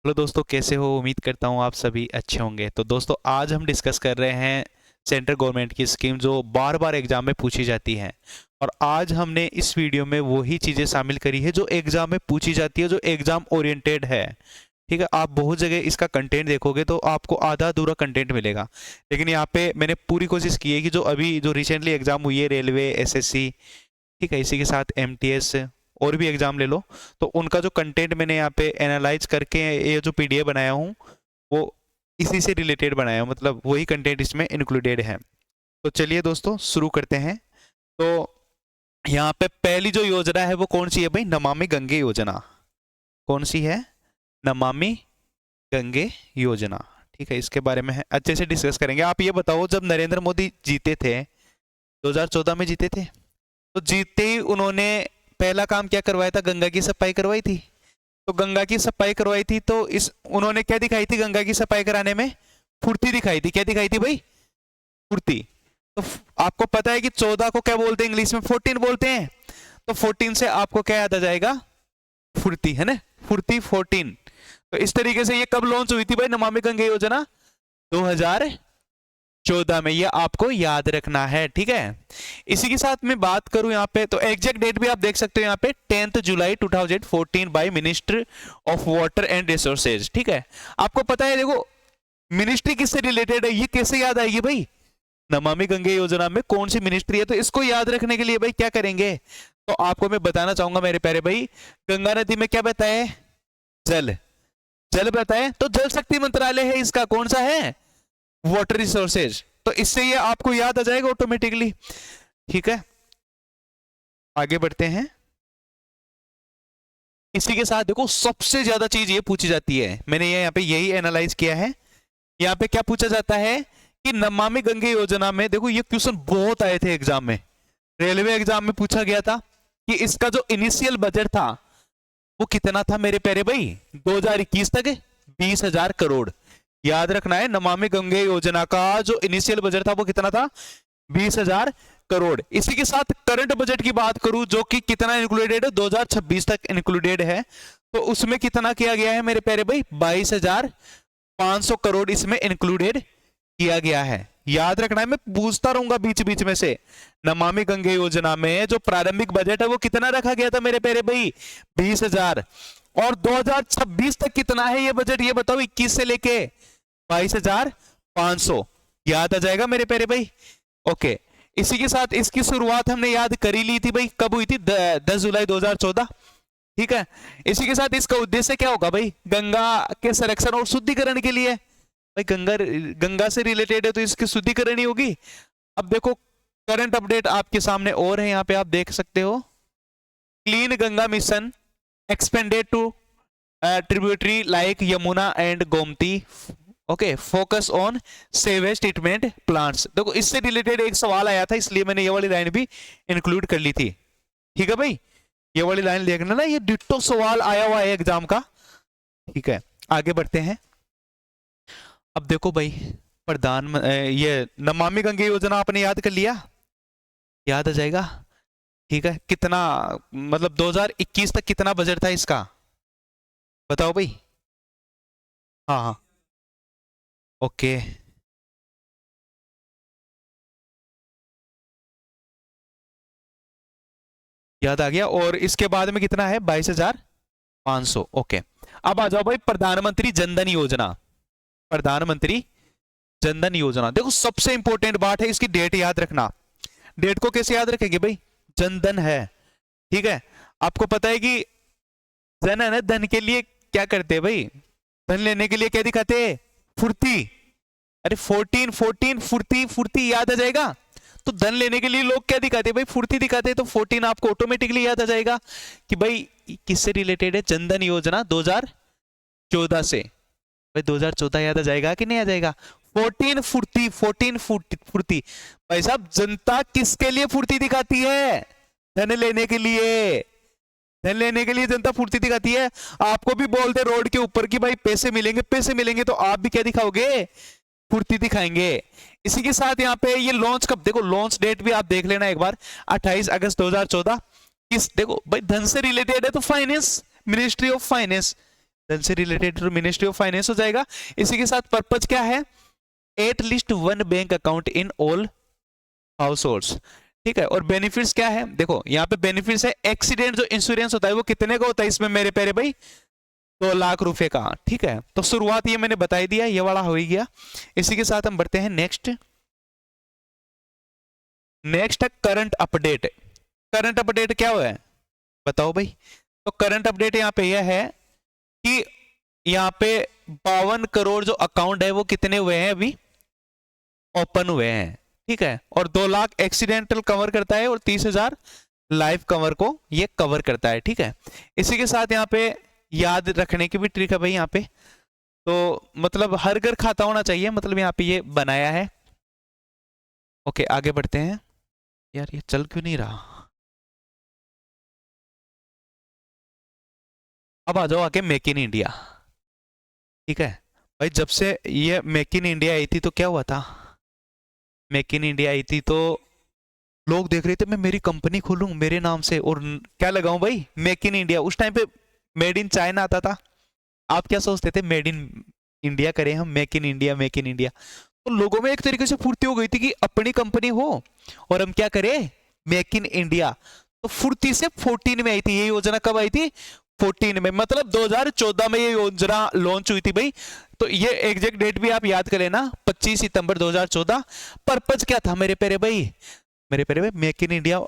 Hello दोस्तों, कैसे हो? उम्मीद करता हूँ आप सभी अच्छे होंगे। तो दोस्तों, आज हम डिस्कस कर रहे हैं सेंट्रल गवर्नमेंट की स्कीम जो बार बार एग्जाम में पूछी जाती हैं। और आज हमने इस वीडियो में वही चीज़ें शामिल करी है जो एग्जाम में पूछी जाती है, जो एग्जाम ओरिएंटेड है। ठीक है, आप बहुत जगह इसका कंटेंट देखोगे तो आपको आधा अधूरा कंटेंट मिलेगा, लेकिन यहाँ पे मैंने पूरी कोशिश की है कि जो रिसेंटली एग्जाम हुई है, रेलवे, एसएससी, ठीक है, इसी के साथ एमटीएस और भी एग्जाम ले लो, तो उनका जो कंटेंट मैंने यहाँ पे एनालाइज करके ये जो पीडीएफ बनाया हूँ वो इसी से रिलेटेड बनाया हूँ, मतलब वही कंटेंट इसमें इंक्लूडेड है। तो चलिए दोस्तों, शुरू करते हैं। तो यहाँ पे पहली जो योजना है वो कौन सी है भाई? नमामि गंगे योजना। कौन सी है? नमामि गंगे योजना। ठीक है, इसके बारे में अच्छे से डिस्कस करेंगे। आप ये बताओ, जब नरेंद्र मोदी जीते थे, 2014 में जीते थे, तो जीते ही उन्होंने पहला काम क्या करवाया था? गंगा की सफाई करवाई थी। तो गंगा की सफाई करवाई थी तो इस उन्होंने क्या दिखाई थी? गंगा की सफाई कराने में फुर्ती दिखाई थी। क्या दिखाई थी भाई? फुर्ती। तो आपको पता है कि 14 को क्या बोलते हैं इंग्लिश में? 14 बोलते हैं। तो 14 से आपको क्या याद आ जाएगा? फुर्ती, है ना? फुर्ती 14। तो इस तरीके से ये कब लॉन्च हुई थी भाई, नमामि गंगे योजना? 2014 में। ये आपको याद रखना है, ठीक है। इसी के साथ मैं बात करूं यहाँ पे, तो एग्जैक्ट डेट भी आप देख सकते हो यहाँ पे, 10 July 2014 by minister of water and resources. ठीक है, आपको पता है, देखो मिनिस्ट्री किससे रिलेटेड है, ये कैसे याद आएगी भाई? नमामि गंगे योजना में कौन सी मिनिस्ट्री है? तो इसको याद रखने के लिए भाई क्या करेंगे, तो आपको मैं बताना चाहूंगा मेरे प्यारे भाई, गंगा नदी में क्या बहता है? जल। जल बहता है, तो जल शक्ति मंत्रालय है इसका। कौन सा है? Water resources. तो इससे ये आपको याद आ जाएगा ऑटोमेटिकली। ठीक है, आगे बढ़ते हैं। इसी के साथ देखो, सबसे ज्यादा चीज ये पूछी जाती है, मैंने ये यहाँ पे यही एनालाइज किया है। यहाँ पे क्या पूछा जाता है कि नमामि गंगे योजना में, देखो ये क्वेश्चन बहुत आए थे एग्जाम में, रेलवे एग्जाम में पूछा गया था कि इसका जो इनिशियल बजट था वो कितना था मेरे प्यारे भाई? 2021 तक 20,000 करोड़। याद रखना है, नमामि गंगे योजना का जो इनिशियल बजट था वो कितना था? 20,000 करोड़। इसी के साथ करंट बजट की बात करूं, जो कि कितना इंक्लूडेड है? 2026 तक इंक्लूडेड है, तो उसमें कितना किया गया है मेरे प्यारे भाई? 22,500 करोड़ इसमें इंक्लूडेड किया गया है। याद रखना है, मैं पूछता रहूंगा बीच बीच में से। नमामि गंगे योजना में जो प्रारंभिक बजट है वो कितना रखा गया था मेरे प्यारे भाई? 20,000। और 2026 तक कितना है ये बजट, ये बताओ? 21 से लेके 22,500। याद आ जाएगा मेरे प्यारे भाई? ओके, इसी के साथ इसकी शुरुआत हमने याद कर ही ली थी भाई, कब हुई थी? 10 जुलाई 2014। ठीक है, इसी के साथ इसका उद्देश्य क्या होगा भाई? गंगा के संरक्षण और शुद्धिकरण के लिए। भाई गंगा से रिलेटेड है तो इसकी शुद्धिकरण ही होगी। अब देखो, करंट अपडेट आपके सामने और है, यहाँ पे आप देख सकते हो। Clean Ganga mission expanded to tributary like Yamuna and Gomti. Okay, focus on sewage treatment plants. देखो इससे रिलेटेड एक सवाल आया था, इसलिए मैंने ये वाली लाइन भी इंक्लूड कर ली थी। ठीक है भाई, ये वाली लाइन देखना ना, ये डिट्टो सवाल आया हुआ है एग्जाम का। ठीक है, आगे बढ़ते हैं। अब देखो भाई, ये नमामि गंगे योजना आपने याद कर लिया? याद आ जाएगा। ठीक है, कितना मतलब 2021 तक कितना बजट था इसका, बताओ भाई? हाँ हाँ, ओके, याद आ गया। और इसके बाद में कितना है? 22,500। ओके, अब आ जाओ भाई, प्रधानमंत्री जनधन योजना। प्रधानमंत्री जनधन योजना, देखो सबसे इंपॉर्टेंट बात है इसकी डेट याद रखना। डेट को कैसे याद रखेंगे भाई? जनधन है, ठीक है। आपको पता है कि जन है ना, धन के लिए क्या करते हैं भाई? धन लेने के लिए क्या दिखाते हैं? फुर्ती। अरे 14 14 फुर्ती, फुर्ती याद आ जाएगा। तो धन लेने के लिए लोग क्या दिखाते हैं भाई? फुर्ती दिखाते हैं। तो 14 आपको ऑटोमेटिकली याद आ जाएगा कि भाई किससे रिलेटेड है? जनधन योजना 2014 से। भाई 2014 याद आ जाएगा कि नहीं आ जाएगा? 14 फुर्ती, 14 फुर्ती। भाई साहब, जनता किसके लिए फुर्ती दिखाती है? धन लेने के लिए। धन लेने के लिए जनता फुर्ती दिखाती है। आपको भी बोलते रोड के ऊपर कि भाई पैसे मिलेंगे, पैसे मिलेंगे, तो आप भी क्या दिखाओगे? फुर्ती दिखाएंगे। इसी के साथ यहाँ पे ये लॉन्च कब, देखो लॉन्च डेट भी आप देख लेना एक बार, 28 अगस्त 2014। किस, देखो भाई धन से रिलेटेड है तो फाइनेंस, मिनिस्ट्री ऑफ फाइनेंस। धन से रिलेटेड तो मिनिस्ट्री ऑफ फाइनेंस हो जाएगा। इसी के साथ पर्पज क्या है, at least one bank account in all house holds, ठीक है। और बेनिफिट्स क्या है, देखो यहाँ पे बेनिफिट्स है, एक्सीडेंट जो इंश्योरेंस होता है वो कितने का होता है इसमें मेरे प्यारे भाई, 2 लाख रुपए का, ठीक है। तो शुरुआत ये मैंने बताई दिया, ये वाला हो ही गया। इसी के साथ हम बढ़ते हैं नेक्स्ट। नेक्स्ट है करंट अपडेट। करंट अपडेट क्या हुआ है बताओ भाई। तो करंट अपडेट यहाँ पे यह है कि यहाँ पे 52 करोड़ जो अकाउंट है वो कितने हुए हैं अभी, ओपन हुए हैं, ठीक है। और 2 लाख एक्सीडेंटल कवर करता है और 30,000 लाइफ कवर को ये कवर करता है, ठीक है। इसी के साथ यहाँ पे याद रखने की भी ट्रिक है भाई यहाँ पे, तो मतलब हर घर खाता होना चाहिए, मतलब यहाँ पे ये बनाया है। ओके आगे बढ़ते हैं। यार ये चल क्यों नहीं रहा, अब आ जाओ आके मेक इन इंडिया, ठीक है। भाई जब से ये मेक इन इंडिया आई थी तो क्या हुआ था, मेक इन इंडिया आई थी तो लोग देख रहे थे मैं मेरी कंपनी खोलूं मेरे नाम से और क्या लगाऊं भाई, मेक इन इंडिया। उस टाइम पे मेड इन चाइना आता था, आप क्या सोचते थे मेड इन इंडिया करें हम, make in India make in India. तो लोगों में एक तरीके से फुर्ती हो गई थी कि अपनी कंपनी हो और हम क्या करें, मेक इन इंडिया। तो फुर्ती से 14 में आई थी ये योजना, कब आई थी 14 में, मतलब 2014 में ये योजना लॉन्च हुई थी भाई। तो ये एग्जैक्ट डेट भी आप याद कर लेना, 25 सितंबर 2014। पर्पज क्या था मेरे प्यारे भाई, मेरे प्यारे भाई मेक इन इंडिया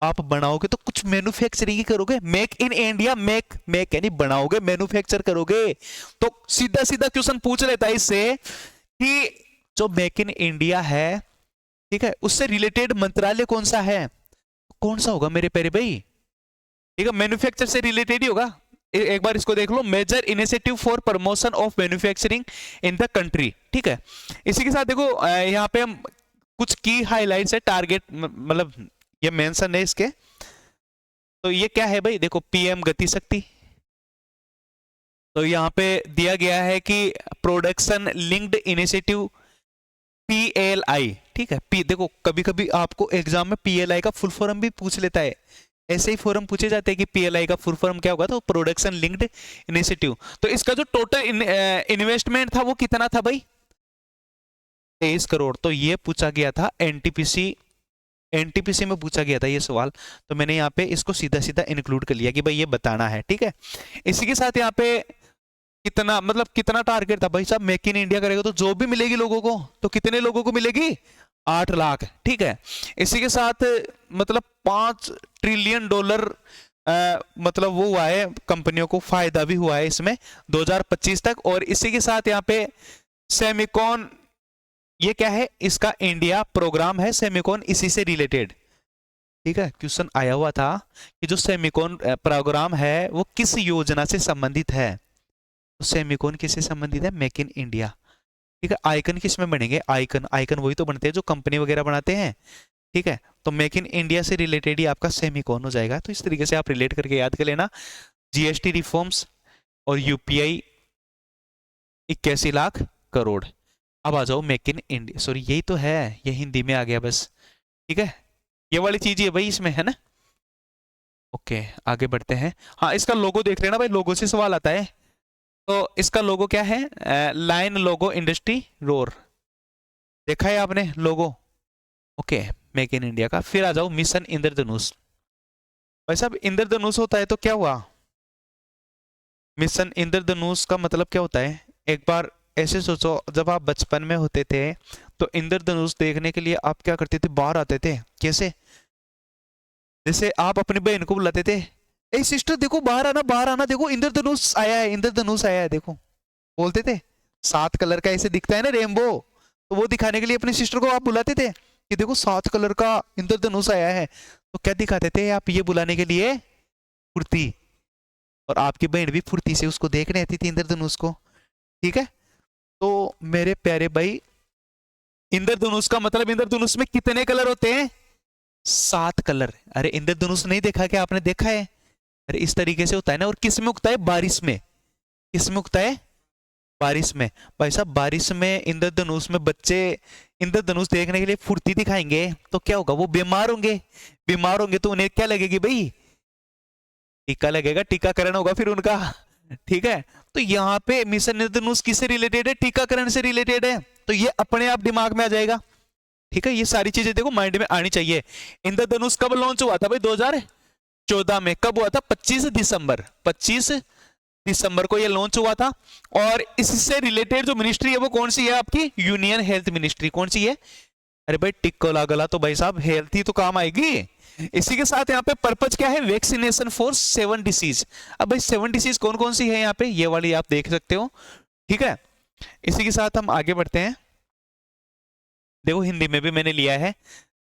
आप बनाओगे तो कुछ मैन्युफैक्चरिंग ही करोगे, make in India make make यानी बनाओगे, मैन्युफैक्चर करोगे। तो सीधा सीधा क्वेश्चन पूछ लेता है इससे कि जो मेक इन इंडिया है, ठीक है, उससे रिलेटेड मंत्रालय कौन सा है, कौन सा होगा मेरे प्यारे भाई, ठीक है, मैन्युफैक्चर से रिलेटेड ही होगा। एक बार इसको देख लो, major initiative for promotion of manufacturing in the country, ठीक है। इसी के साथ देखो यहाँ पे हम कुछ की हाइलाइट्स है, टारगेट मतलब ये मेंशन है इसके। तो ये क्या है भाई, देखो पीएम गति शक्ति, तो यहाँ पे दिया गया है कि प्रोडक्शन लिंक्ड इनिशिएटिव पीएलआई, ठीक है। देखो कभी कभी आपको एग्जाम में पीएलआई का फुल फॉर्म भी पूछ लेता है, ऐसे ही फॉर्म पूछे जाते हैं कि पीएलआई का फुल फॉर्म क्या होगा, तो प्रोडक्शन लिंक्ड इनिशिएटिव। तो इसका जो टोटल इन्वेस्टमेंट था वो कितना था भाई, 23 करोड़। तो ये पूछा गया था एनटीपीसी में पूछा गया था ये सवाल, तो मैंने यहाँ पे इसको सीधा सीधा इंक्लूड कर लिया कि भाई ये बताना है, ठीक है। इसी के साथ यहाँ पे कितना मतलब कितना टारगेट था भाई साहब, मेक इन इंडिया करेगा तो जॉब भी मिलेगी लोगों को, तो कितने लोगों को मिलेगी, 8 लाख, ठीक है। इसी के साथ मतलब $5 ट्रिलियन मतलब वो हुआ है, कंपनियों को फायदा भी हुआ है इसमें 2025 तक। और इसी के साथ यहाँ पे सेमिकॉन, ये क्या है, इसका इंडिया प्रोग्राम है सेमिकॉन, इसी से रिलेटेड, ठीक है। क्वेश्चन आया हुआ था कि जो सेमिकॉन प्रोग्राम है वो किस योजना से संबंधित है, तो सेमिकॉन किससे संबंधित है, मेक इन इंडिया, ठीक है। आइकन किस में बनेंगे, आइकन आइकन वही तो बनते हैं जो कंपनी वगैरह बनाते हैं, ठीक है। तो मेक इन इंडिया से रिलेटेड ही आपका सेमिकॉन हो जाएगा। तो इस तरीके से आप रिलेट करके याद कर लेना। जीएसटी रिफॉर्म्स और यूपीआई 81 लाख करोड़। अब आ जाओ मेक इन इंडिया, सॉरी यही तो है, ये हिंदी में आ गया बस, ठीक है। ये वाली चीज है भाई इसमें, है ना। ओके आगे बढ़ते हैं। हाँ इसका लोगो देख लेना भाई, लोगो से सवाल आता है। तो इसका लोगो क्या है, लाइन लोगो इंडस्ट्री रोर, देखा है आपने लोगो, ओके मेक इन इंडिया का। फिर आ जाओ मिशन इंद्रधनुष। भाई साहब इंद्रधनुष होता है तो क्या हुआ, मिशन इंद्रधनुष का मतलब क्या होता है, एक बार ऐसे सोचो, जब आप बचपन में होते थे तो इंद्रधनुष देखने के लिए आप क्या करते थे, बाहर आते थे, कैसे, जैसे आप अपनी बहन को बुलाते थे, ए सिस्टर देखो बाहर आना देखो इंद्रधनुष आया है, इंद्रधनुष आया है देखो, बोलते थे। 7 कलर का ऐसे दिखता है ना रेनबो, तो वो दिखाने के लिए अपनी सिस्टर को आप बुलाते थे कि देखो 7 कलर का इंद्रधनुष आया है। तो क्या दिखाते थे आप, ये बुलाने के लिए फुर्ती, और आपकी बहन भी फुर्ती से उसको देखने आती थी इंद्रधनुष को, ठीक है। तो मेरे प्यारे भाई इंद्रधनुष का मतलब, इंद्रधनुष में कितने कलर होते हैं, 7 कलर। अरे इंद्रधनुष नहीं देखा क्या आपने, देखा है, अरे इस तरीके से होता है ना। और किस में उगता है, बारिश में, किस में उगता है, बारिश में। भाई साहब बारिश में इंद्रधनुष में बच्चे इंद्रधनुष देखने के लिए फुर्ती दिखाएंगे तो क्या होगा, वो बीमार होंगे, बीमार होंगे तो उन्हें क्या लगेगी भाई, टीका लगेगा, टीकाकरण होगा फिर उनका, ठीक है, तो यहाँ पे मिशन इंद्रधनुष किससे रिलेटेड है? टीकाकरण से रिलेटेड है, तो ये अपने आप दिमाग में आ जाएगा। ठीक है, ये सारी चीजें देखो माइंड में आनी चाहिए। इंद्रधनुष कब लॉन्च हुआ था भाई? 2014 में। कब हुआ था? 25 दिसंबर। 25 दिसंबर को ये लॉन्च हुआ था। और इससे रिलेटेड जो मिनिस्ट्री है वो कौन सी है आपकी? Union health ministry. कौन सी है? अरे भाई टिक को लागला तो भाई साहब हेल्थ ही तो काम आएगी। इसी के साथ यहाँ पे पर्पज क्या है? Vaccination for 7 disease. अब भाई 7 डिसीज कौन कौन सी है यहाँ पे? ये वाली आप देख सकते हो। ठीक है, इसी के साथ हम आगे बढ़ते हैं। देखो हिंदी में भी मैंने लिया है,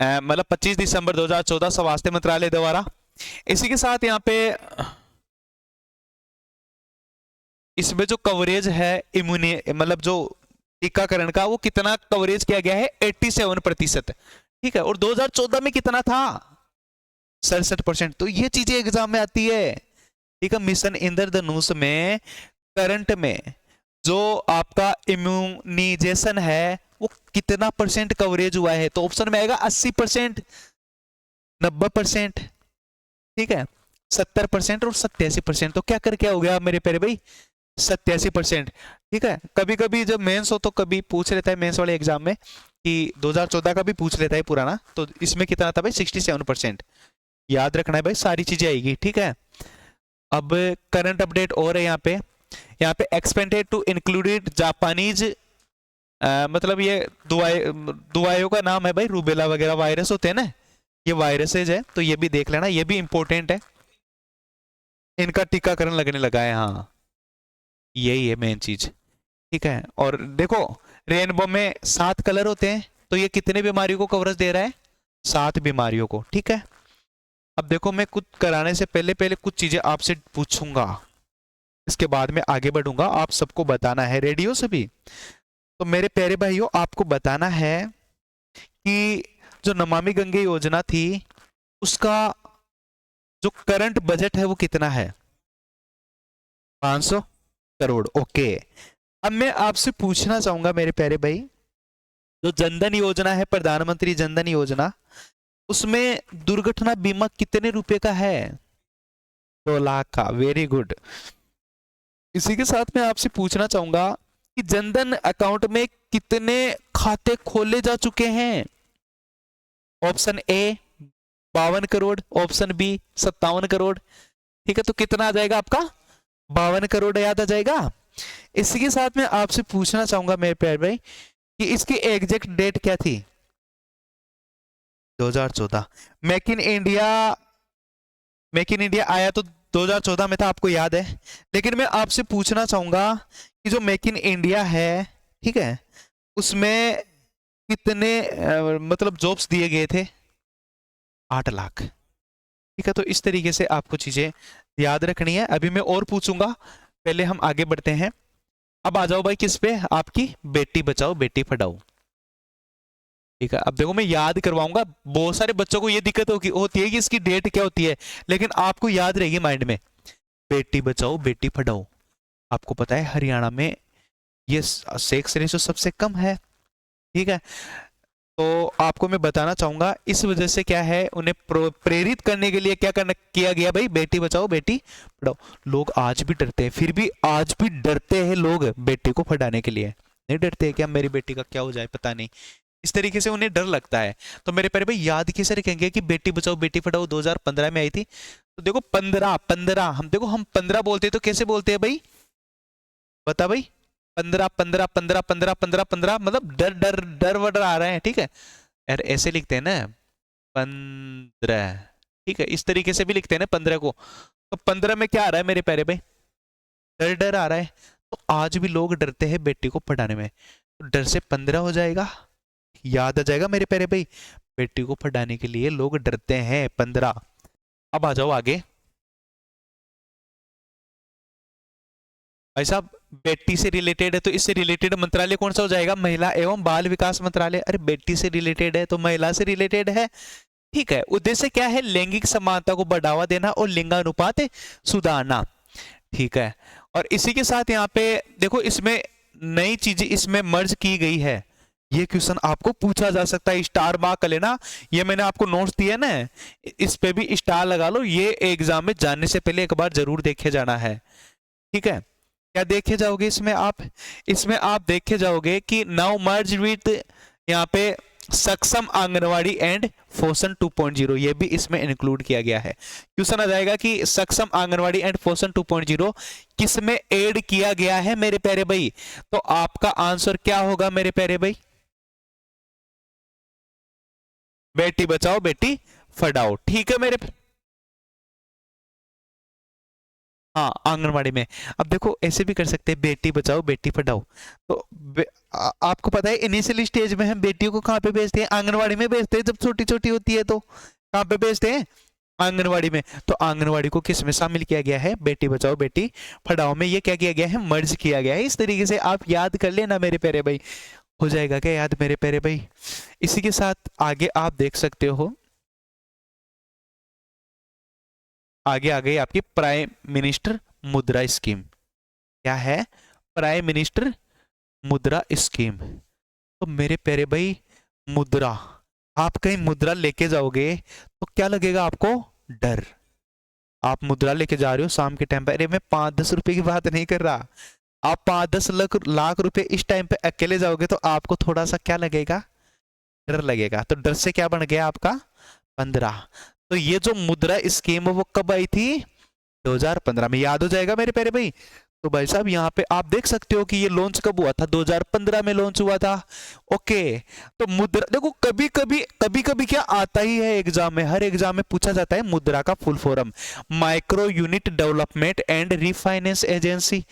मतलब 25 दिसंबर 2014 स्वास्थ्य मंत्रालय द्वारा। इसी के साथ यहाँ पे इसमें जो कवरेज है इम्यूनि मतलब जो टीकाकरण का, वो कितना कवरेज किया गया है? 87%। ठीक है, और 2014 में कितना था? 67%। तो ये चीजें एग्जाम में आती है। ठीक है, मिशन इंद्रधनुष में करंट में जो आपका इम्यूनाइजेशन है वो कितना परसेंट कवरेज हुआ है? तो ऑप्शन में आएगा 80%, 90%, ठीक है, 70% और 87%। तो क्या कर क्या हो गया मेरे प्यारे भाई? 87%। ठीक है, कभी कभी जब मेंस हो तो कभी पूछ लेता है मेंस वाले एग्जाम में कि 2014 का भी पूछ लेता है पुराना, तो इसमें कितना था भाई? 67%। याद रखना है भाई, सारी चीजें आएगी। ठीक है, अब करंट अपडेट और है यहाँ पे एक्सपेंडेड टू इंक्लूडेड जापानीज, मतलब ये दुआओं का नाम है भाई, रूबेला वगैरह वायरस होते हैं ना, ये वायरसेज है, तो ये भी देख लेना, ये भी इंपॉर्टेंट है। इनका टीकाकरण लगने लगा है, हाँ यही है मेन चीज। ठीक है, और देखो रेनबो में 7 कलर होते हैं, तो ये कितने बीमारियों को कवरेज दे रहा है? 7 बीमारियों को। ठीक है, अब देखो मैं कुछ कराने से पहले पहले कुछ चीजें आपसे पूछूंगा, इसके बाद में आगे बढ़ूंगा। आप सबको बताना है, रेडियो से भी। तो मेरे प्यारे भाइयों आपको बताना है कि जो नमामि गंगे योजना थी उसका जो करंट बजट है वो कितना है? 500 करोड़। ओके, अब मैं आपसे पूछना चाहूंगा मेरे प्यारे भाई, जो जनधन योजना है, प्रधानमंत्री जनधन योजना, उसमें दुर्घटना बीमा कितने रुपए का है? 2 लाख का। Very good. इसी के साथ मैं आपसे पूछना चाहूंगा कि जनधन अकाउंट में कितने खाते खोले जा चुके हैं? Option A 52 crore, option B 57 crore. ठीक है, तो कितना आ जाएगा आपका? 52 करोड़ याद आ जाएगा। इसी के साथ मैं आपसे पूछना चाहूंगा मेरे प्यारे भाई कि इसकी एग्जैक्ट डेट क्या थी? 2014। मेक इन इंडिया आया तो 2014 में था, आपको याद है। लेकिन मैं आपसे पूछना चाहूंगा कि जो मेक इन इंडिया है, ठीक है, उसमें कितने मतलब जॉब्स दिए गए थे? 8 लाख। ठीक है, तो इस तरीके से आपको चीजें याद रखनी है। अभी मैं और पूछूंगा, पहले हम आगे बढ़ते हैं। अब आ जाओ भाई किस पे? आपकी बेटी बचाओ बेटी पढ़ाओ। ठीक है, अब देखो मैं याद करवाऊंगा। बहुत सारे बच्चों को ये दिक्कत होती है कि इसकी डेट क्या होती है, लेकिन आपको याद रहेगी माइंड में, बेटी बचाओ बेटी पढ़ाओ। आपको पता है हरियाणा में ये सेक्स रेशो सबसे कम है। ठीक है, तो आपको मैं बताना चाहूंगा इस वजह से क्या है, उन्हें प्रेरित करने के लिए क्या करना किया गया भाई? बेटी बचाओ बेटी पढ़ाओ। लोग आज भी डरते हैं, फिर भी आज भी डरते हैं लोग बेटी को पढ़ाने के लिए। नहीं डरते हैं क्या मेरी बेटी का क्या हो जाए पता नहीं, इस तरीके से उन्हें डर लगता है। तो मेरे प्यारे भाई याद कैसे रखेंगे कि बेटी बचाओ बेटी पढ़ाओ 2015 में आई थी। तो देखो 15 हम देखो हम 15 बोलते हैं तो कैसे बोलते हैं भाई? बता भाई। 15 15 15 15 15 15 मतलब डर डर डर वडर आ रहे हैं। ठीक है यार, ऐसे लिखते हैं ना 15। ठीक है, इस तरीके से भी लिखते हैं ना 15 को। तो 15 में क्या आ रहा है मेरे प्यारे भाई? डर डर आ रहा है। तो आज भी लोग डरते हैं बेटी को पढ़ाने में, तो डर से 15 हो जाएगा। याद आ जाएगा मेरे प्यारे भाई, बेटी को पढ़ाने के लिए लोग डरते हैं 15। अब आ जाओ आगे भाई साहब, बेटी से रिलेटेड है तो इससे रिलेटेड मंत्रालय कौन सा हो जाएगा? महिला एवं बाल विकास मंत्रालय। अरे बेटी से रिलेटेड है तो महिला से रिलेटेड है। ठीक है, उद्देश्य क्या है? लैंगिक समानता को बढ़ावा देना और लिंगानुपात सुधारना। ठीक है, और इसी के साथ यहाँ पे देखो इसमें नई चीजें इसमें मर्ज की गई है। ये क्वेश्चन आपको पूछा जा सकता है, स्टार मार्क कर लेना। ये मैंने आपको नोट्स दिया ना, इस पे भी स्टार लगा लो, ये एग्जाम में जाने से पहले एक बार जरूर देखे जाना है। ठीक है, क्या देखे जाओगे इसमें आप? इसमें आप देखे जाओगे कि नाउ मर्ज विथ, यहाँ पे सक्षम आंगनवाड़ी एंड पोषण 2.0, ये भी इसमें इंक्लूड किया गया है। क्वेश्चन आ जाएगा कि सक्षम आंगनवाड़ी एंड पोषण 2.0 किसमें ऐड किया गया है मेरे प्यारे भाई? तो आपका आंसर क्या होगा मेरे प्यारे भाई? बेटी बचाओ बेटी पढ़ाओ, ठीक है मेरे। हाँ, आंगनवाड़ी में। अब देखो ऐसे भी कर सकते हैं, बेटी बचाओ बेटी पढ़ाओ। तो आपको पता है इनिशियल स्टेज में हम बेटियों को कहाँ पे भेजते हैं? आंगनवाड़ी में भेजते हैं। जब छोटी छोटी होती है तो कहाँ पे भेजते हैं? आंगनवाड़ी में। तो आंगनवाड़ी को किस में शामिल किया गया है? बेटी बचाओ बेटी पढ़ाओ में। ये क्या किया गया है? मर्ज किया गया है। इस तरीके से आप याद कर लेना मेरे प्यारे भाई। हो जाएगा क्या याद मेरे प्यारे भाई? इसी के साथ आगे आप देख सकते हो, आगे आ गई आपकी प्राइम मिनिस्टर मुद्रा स्कीम। क्या है? प्राइम मिनिस्टर मुद्रा स्कीम। तो मेरे प्यारे भाई, मुद्रा, आप कहीं मुद्रा लेके जाओगे तो क्या लगेगा आपको? डर। आप मुद्रा लेके जा रहे हो शाम के टाइम पे, अरे मैं 5-10 रुपए की बात नहीं कर रहा, आप 5-10 लाख रुपए इस टाइम पे अकेले जाओगे तो आपको थोड़ा सा क्या लगेगा? डर लगेगा। तो डर से क्या बन गया आपका? 15। तो ये जो मुद्रा स्कीम है वो कब आई थी? 2015 में। याद हो जाएगा मेरे प्यारे भाई। तो भाई साहब यहाँ पे आप देख सकते हो कि ये लॉन्च कब हुआ था? 2015 में लॉन्च हुआ था। ओके। तो मुद्रा देखो, कभी कभी क्या आता ही है एग्जाम में, हर एग्जाम में पूछा जाता है मुद्रा का full form, micro unit development and refinance agency.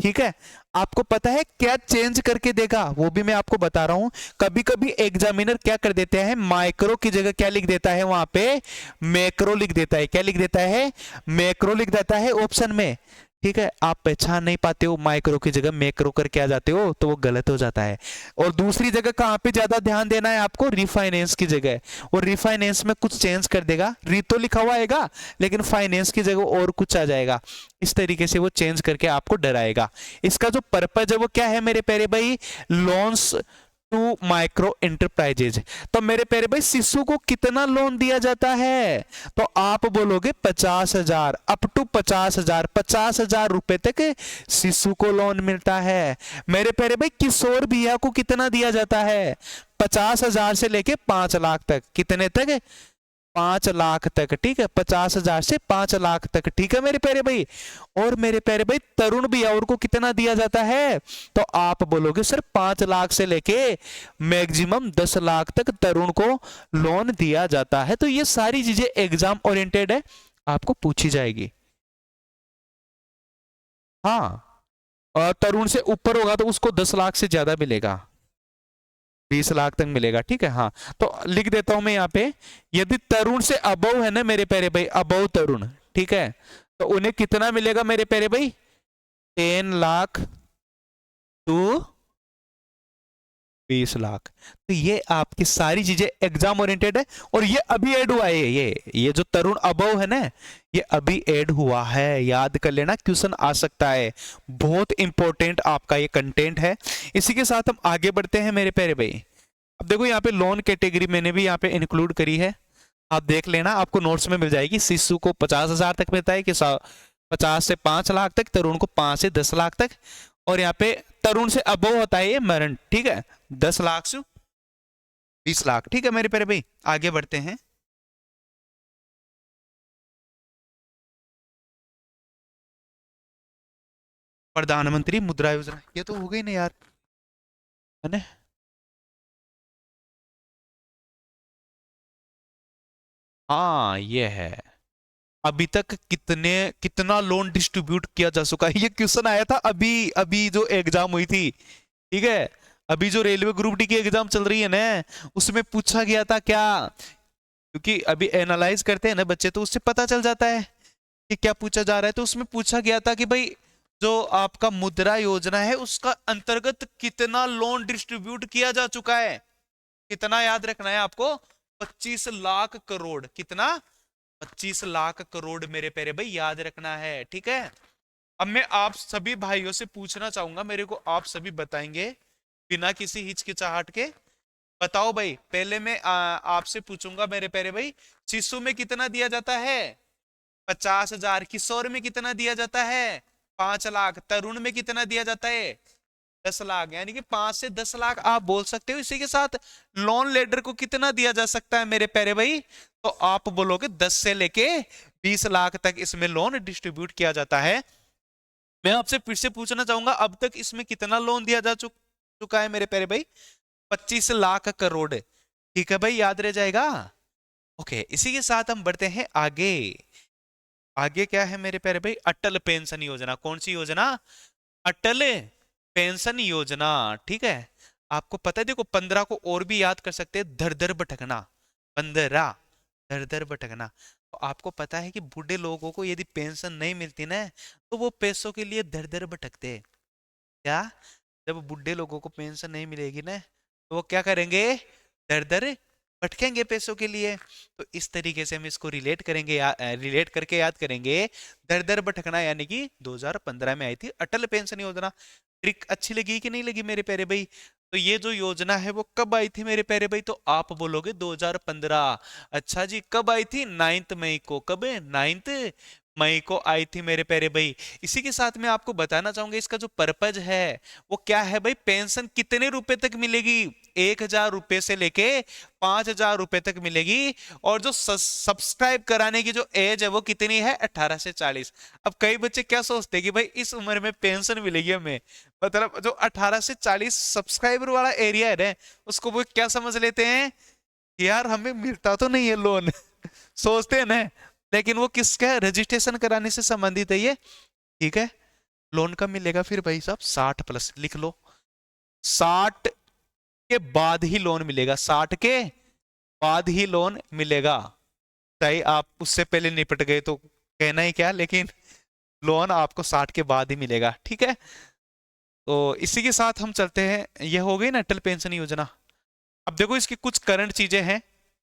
ठीक है, आपको पता है क्या चेंज करके देगा? वो भी मैं आपको बता रहा हूं। कभी कभी एग्जामिनर क्या कर देते हैं, माइक्रो की जगह क्या लिख देता है वहां पे? मैक्रो लिख देता है। क्या लिख देता है? मैक्रो लिख देता है ऑप्शन में। ठीक है, आप पहचान नहीं पाते हो, माइक्रो की जगह मैक्रो करके आ जाते हो तो वो गलत हो जाता है। और दूसरी जगह कहां पे ज्यादा ध्यान देना है आपको? रिफाइनेंस की जगह। और रिफाइनेंस में कुछ चेंज कर देगा, री तो लिखा हुआ आएगा लेकिन फाइनेंस की जगह और कुछ आ जाएगा। इस तरीके से वो चेंज करके आपको डराएगा। इसका जो पर्पज है वो क्या है मेरे प्यारे भाई? Loans to micro enterprises. तो मेरे प्यारे भाई, शिशु को कितना लोन दिया जाता है? तो आप बोलोगे 50,000, अप टू 50,000, 50,000 रुपए तक शिशु को लोन मिलता है। मेरे प्यारे भाई, किशोर भैया को कितना दिया जाता है? 50,000 से लेके 5 लाख तक। कितने तक? 5 लाख तक। ठीक है, 50,000 से 5 लाख तक। ठीक है मेरे प्यारे भाई। और मेरे प्यारे भाई, तरुण भैया और को कितना दिया जाता है? तो आप बोलोगे सर 5 लाख से लेके मैक्सिमम 10 लाख तक तरुण को लोन दिया जाता है। तो ये सारी चीजें एग्जाम ओरिएंटेड है, आपको पूछी जाएगी। हाँ, और तरुण से ऊपर होगा तो उसको 10 लाख से ज्यादा मिलेगा, 20 लाख तक मिलेगा। ठीक है, हाँ। तो लिख देता हूं मैं यहाँ पे, यदि तरुण से अबव है ना मेरे प्यारे भाई, अबव तरुण, ठीक है, तो उन्हें कितना मिलेगा मेरे प्यारे भाई? 10 लाख टू 20 लाख। तो ये आपकी सारी चीजें एग्जाम ओरिएंटेड है। और ये अभी ऐड हुआ है, ये जो तरुण अबव है ना, ये अभी ऐड हुआ है। याद कर लेना, क्वेश्चन आ सकता है। बहुत इंपॉर्टेंट आपका ये कंटेंट है। इसी के साथ हम आगे बढ़ते हैं मेरे प्यारे भाई। अब देखो यहाँ पे लोन कैटेगरी मैंने भी यहाँ पे इंक्लूड करी है, आप देख लेना, आपको नोट्स में मिल जाएगी। शिशु को 50,000 तक मिलता है कि 50 से 5 लाख तक, तरुण को 5 से 10 लाख तक। और यहाँ पे तरुण से अबव होता है ये मरण। ठीक है, 10 लाख से 20 लाख। ठीक है मेरे प्यारे भाई, आगे बढ़ते हैं। प्रधानमंत्री मुद्रा योजना, ये तो हो गई ना यार, है ना? हाँ, ये है। अभी तक कितना लोन डिस्ट्रीब्यूट किया जा चुका है? ये क्वेश्चन आया था अभी अभी जो एग्जाम हुई थी। ठीक है, अभी जो रेलवे ग्रुप डी की एग्जाम चल रही है ना, उसमें पूछा गया था क्या, क्योंकि अभी एनालाइज करते हैं ना बच्चे, तो उससे पता चल जाता है कि क्या पूछा जा रहा है। तो उसमें पूछा गया था कि भाई जो आपका मुद्रा योजना है उसका अंतर्गत कितना लोन डिस्ट्रीब्यूट किया जा चुका है? कितना याद रखना है आपको? 25 लाख करोड़। कितना? 25 लाख करोड़ मेरे प्यारे भाई, याद रखना है। ठीक है, अब मैं आप सभी भाइयों से पूछना चाहूंगा, मेरे को आप सभी बताएंगे बिना किसी हिचकिचाहट के। बताओ भाई, पहले मैं आपसे पूछूंगा मेरे प्यारे भाई, शिशु में कितना दिया जाता है? 50,000। किशोर में कितना दिया जाता है? 5 लाख। तरुण में कितना दिया जाता है? 10 लाख। यानी कि 5 से 10 लाख आप बोल सकते हो। इसी के साथ लोन लेडर को कितना दिया जा सकता है मेरे प्यारे भाई? तो आप बोलोगे 10 से लेके 20 लाख तक इसमें लोन डिस्ट्रीब्यूट किया जाता है। मैं आपसे फिर से पूछना चाहूंगा, अब तक इसमें कितना लोन दिया जा चुका है मेरे प्यारे भाई? 25 लाख करोड़। ठीक है भाई, याद रह जाएगा। ओके, इसी के साथ हम बढ़ते हैं आगे। आगे क्या है मेरे प्यारे भाई? अटल पेंशन योजना। कौन सी योजना? अटल पेंशन योजना। ठीक है, आपको पता है, देखो 15 को और भी याद कर सकते हैं, धर धर भटकना। 15 धर धर भटकना। तो आपको पता है कि बूढ़े लोगों को यदि पेंशन नहीं मिलती ना, तो वो पैसों के लिए धर धर भटकते हैं। क्या? जब बूढ़े लोगों को पेंशन नहीं मिलेगी ना, तो वो क्या करेंगे? दर दर भटकेंगे पैसों के लिए। तो इस तरीके से हम इसको रिलेट करेंगे, रिलेट करके याद करेंगे। दर दर भटकना यानी कि 2015 में आई थी अटल पेंशन योजना। ट्रिक अच्छी लगी कि नहीं लगी मेरे प्यारे भाई? तो ये जो योजना है वो कब आई थी मेरे प्यारे भाई? तो आप बोलोगे 2015। अच्छा जी, कब आई थी? 9 मई को। कब? 9 मई को आई थी मेरे प्यारे भाई। इसी के साथ मैं आपको बताना चाहूंगा इसका जो पर्पज है वो क्या है भाई? पेंशन कितने रुपए तक मिलेगी? 1,000 रुपए से लेके 5,000 रुपए तक मिलेगी। और जो सब्सक्राइब कराने की जो एज है वो कितनी है? 18 से 40। अब कई बच्चे क्या सोचते हैं कि भाई इस उम्र में पेंशन मिलेगी हमें, मतलब जो 18 से 40 सब्सक्राइबर वाला एरिया है ना, उसको वो क्या समझ लेते हैं कि यार हमें मिलता तो नहीं है लोन सोचते हैं ना। लेकिन वो किसका रजिस्ट्रेशन कराने से संबंधित है ये। ठीक है, लोन कब मिलेगा फिर भाई साहब? 60+ लिख लो। 60 के बाद ही लोन मिलेगा। 60 के बाद ही लोन मिलेगा। चाहे आप उससे पहले निपट गए तो कहना ही क्या, लेकिन लोन आपको 60 के बाद ही मिलेगा। ठीक है, तो इसी के साथ हम चलते हैं। ये हो गई ना अटल पेंशन योजना। अब देखो इसकी कुछ करंट चीजें हैं।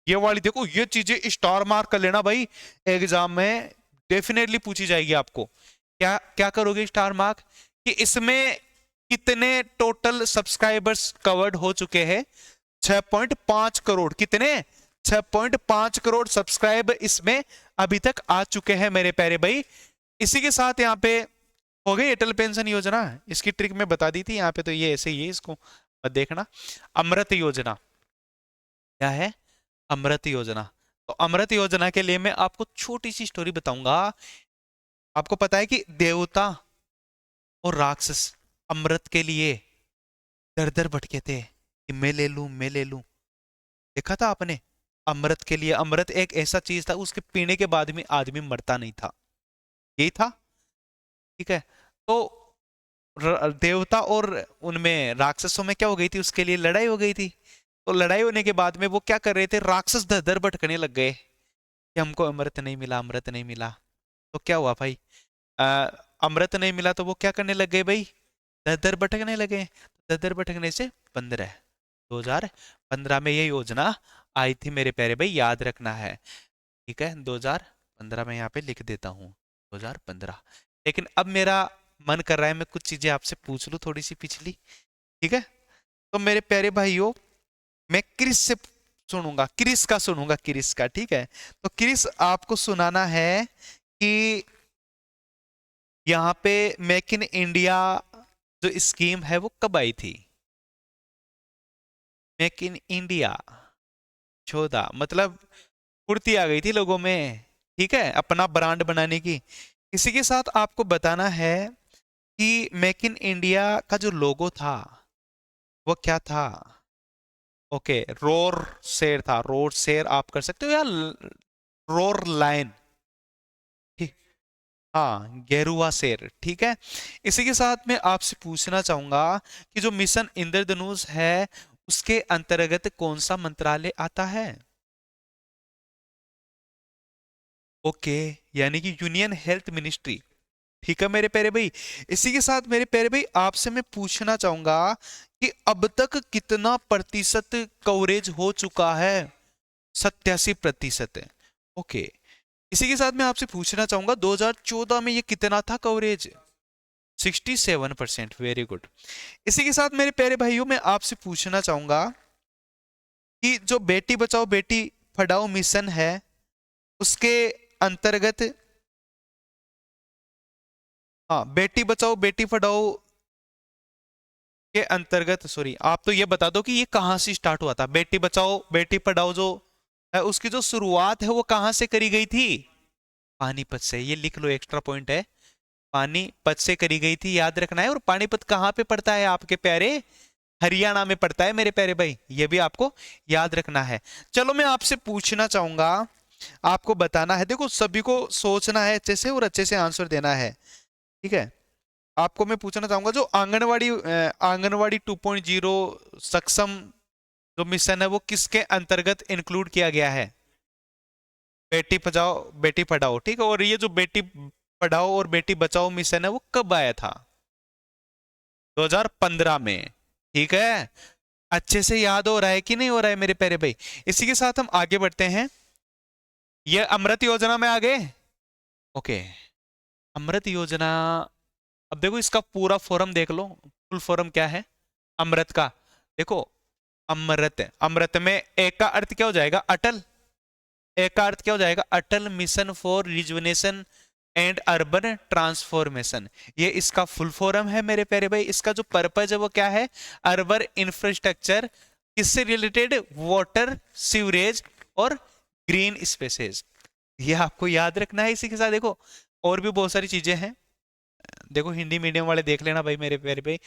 ये वाली देखो, ये चीजें स्टार मार्क कर लेना भाई, एग्जाम में डेफिनेटली पूछी जाएगी आपको। क्या क्या करोगे स्टार मार्क? कि इसमें कितने टोटल सब्सक्राइबर्स कवर्ड हो चुके हैं? 6.5 करोड़। कितने? 6.5 करोड़ सब्सक्राइब इसमें अभी तक आ चुके हैं मेरे प्यारे भाई। इसी के साथ यहाँ पे हो गई अटल पेंशन योजना। इसकी ट्रिक मैं बता दी थी यहाँ पे, तो ये ऐसे ही है, इसको मत देखना। अमृत योजना क्या है? अमृत योजना। तो अमृत योजना के लिए मैं आपको छोटी सी स्टोरी बताऊंगा। आपको पता है कि देवता और राक्षस अमृत के लिए दर दर भटके थे कि मैं ले लूं, मैं ले लूं। देखा था आपने? अमृत के लिए, अमृत एक ऐसा चीज था उसके पीने के बाद में आदमी मरता नहीं था, यही था। ठीक है, तो देवता और उनमें राक्षसों में क्या हो गई थी? उसके लिए लड़ाई हो गई थी। तो लड़ाई होने के बाद में वो क्या कर रहे थे? राक्षस दर दर भटकने लग गए कि हमको अमृत नहीं मिला, अमृत नहीं मिला। तो क्या हुआ भाई? आ, अमृत नहीं मिला तो वो क्या करने लग गए भाई? दर दर भटकने लगे। दर दर भटकने से 2015 में ये योजना आई थी मेरे प्यारे भाई, याद रखना है। ठीक है, 2015 में यहाँ पे लिख देता हूँ, 2015। लेकिन अब मेरा मन कर रहा है मैं कुछ चीजें आपसे पूछ लूँ थोड़ी सी पिछली। ठीक है, तो मेरे प्यारे भाइयों, मैं क्रिस से सुनूंगा, क्रिस का सुनूंगा, क्रिस का। ठीक है, तो क्रिस आपको सुनाना है कि यहाँ पे मेक इन इंडिया जो स्कीम है वो कब आई थी? मेक इन इंडिया 14 मतलब फुर्ती आ गई थी लोगों में, ठीक है, अपना ब्रांड बनाने की। इसी के साथ आपको बताना है कि मेक इन इंडिया का जो लोगो था वो क्या था? ओके, रोर शेर था। रोर शेर आप कर सकते हो, या रोर लायन। ठीक, हाँ, गेरुआ शेर। ठीक है, इसी के साथ मैं आपसे पूछना चाहूंगा कि जो मिशन इंद्रधनुष है उसके अंतर्गत कौन सा मंत्रालय आता है? ओके, यानी कि यूनियन हेल्थ मिनिस्ट्री। ठीक है मेरे प्यारे भाई, इसी के साथ मेरे प्यारे भाई आपसे मैं पूछना चाहूंगा कि अब तक कितना प्रतिशत कवरेज हो चुका है? 87% है। ओके, इसी के साथ मैं आपसे पूछना चाहूंगा 2014 में ये कितना था कवरेज? 67%। Very good. इसी के साथ मेरे प्यारे भाइयों मैं आपसे पूछना चाहूंगा कि जो बेटी बचाओ बेटी पढ़ाओ मिशन है उसके अंतर्गत हाँ, बेटी बचाओ बेटी पढ़ाओ के अंतर्गत, सॉरी आप तो ये बता दो कि ये कहाँ से स्टार्ट हुआ था। बेटी बचाओ बेटी पढ़ाओ जो है उसकी जो शुरुआत है वो कहाँ से करी गई थी? पानीपत से। ये लिख लो, एक्स्ट्रा पॉइंट है, पानीपत से करी गई थी, याद रखना है। और पानीपत कहाँ पे पड़ता है आपके प्यारे? हरियाणा में पड़ता है मेरे प्यारे भाई, ये भी आपको याद रखना है। चलो मैं आपसे पूछना चाहूंगा, आपको बताना है, देखो सभी को सोचना है अच्छे से और अच्छे से आंसर देना है, ठीक है। आपको मैं पूछना चाहूंगा, जो आंगनवाड़ी 2.0 सक्षम जो मिशन है वो किसके अंतर्गत इंक्लूड किया गया है? बेटी बचाओ बेटी पढ़ाओ, ठीक है। और ये जो बेटी पढ़ाओ और बेटी बचाओ मिशन है वो कब आया था? 2015 में, ठीक है। अच्छे से याद हो रहा है कि नहीं हो रहा है मेरे प्यारे भाई? इसी के साथ हम आगे बढ़ते हैं। ये अमृत योजना में आ गए, ओके। अमृत योजना, अब देखो इसका पूरा फॉर्म देख लो, फुल फॉर्म क्या है अमृत का? देखो, अमृत, अमृत में एक का अर्थ क्या हो जाएगा? अटल। एक का अर्थ क्या हो जाएगा? Atal mission for rejuvenation and urban transformation. ये इसका फुल फॉर्म है मेरे प्यारे भाई। इसका जो पर्पज है वो क्या है? अर्बन इंफ्रास्ट्रक्चर, किससे रिलेटेड? वाटर, सीवरेज और ग्रीन स्पेसेस। ये आपको याद रखना है। इसी के साथ देखो और भी बहुत सारी चीजें हैं, देखो हिंदी मीडियम वाले देख लेना भाई मेरे प्यारे भाई।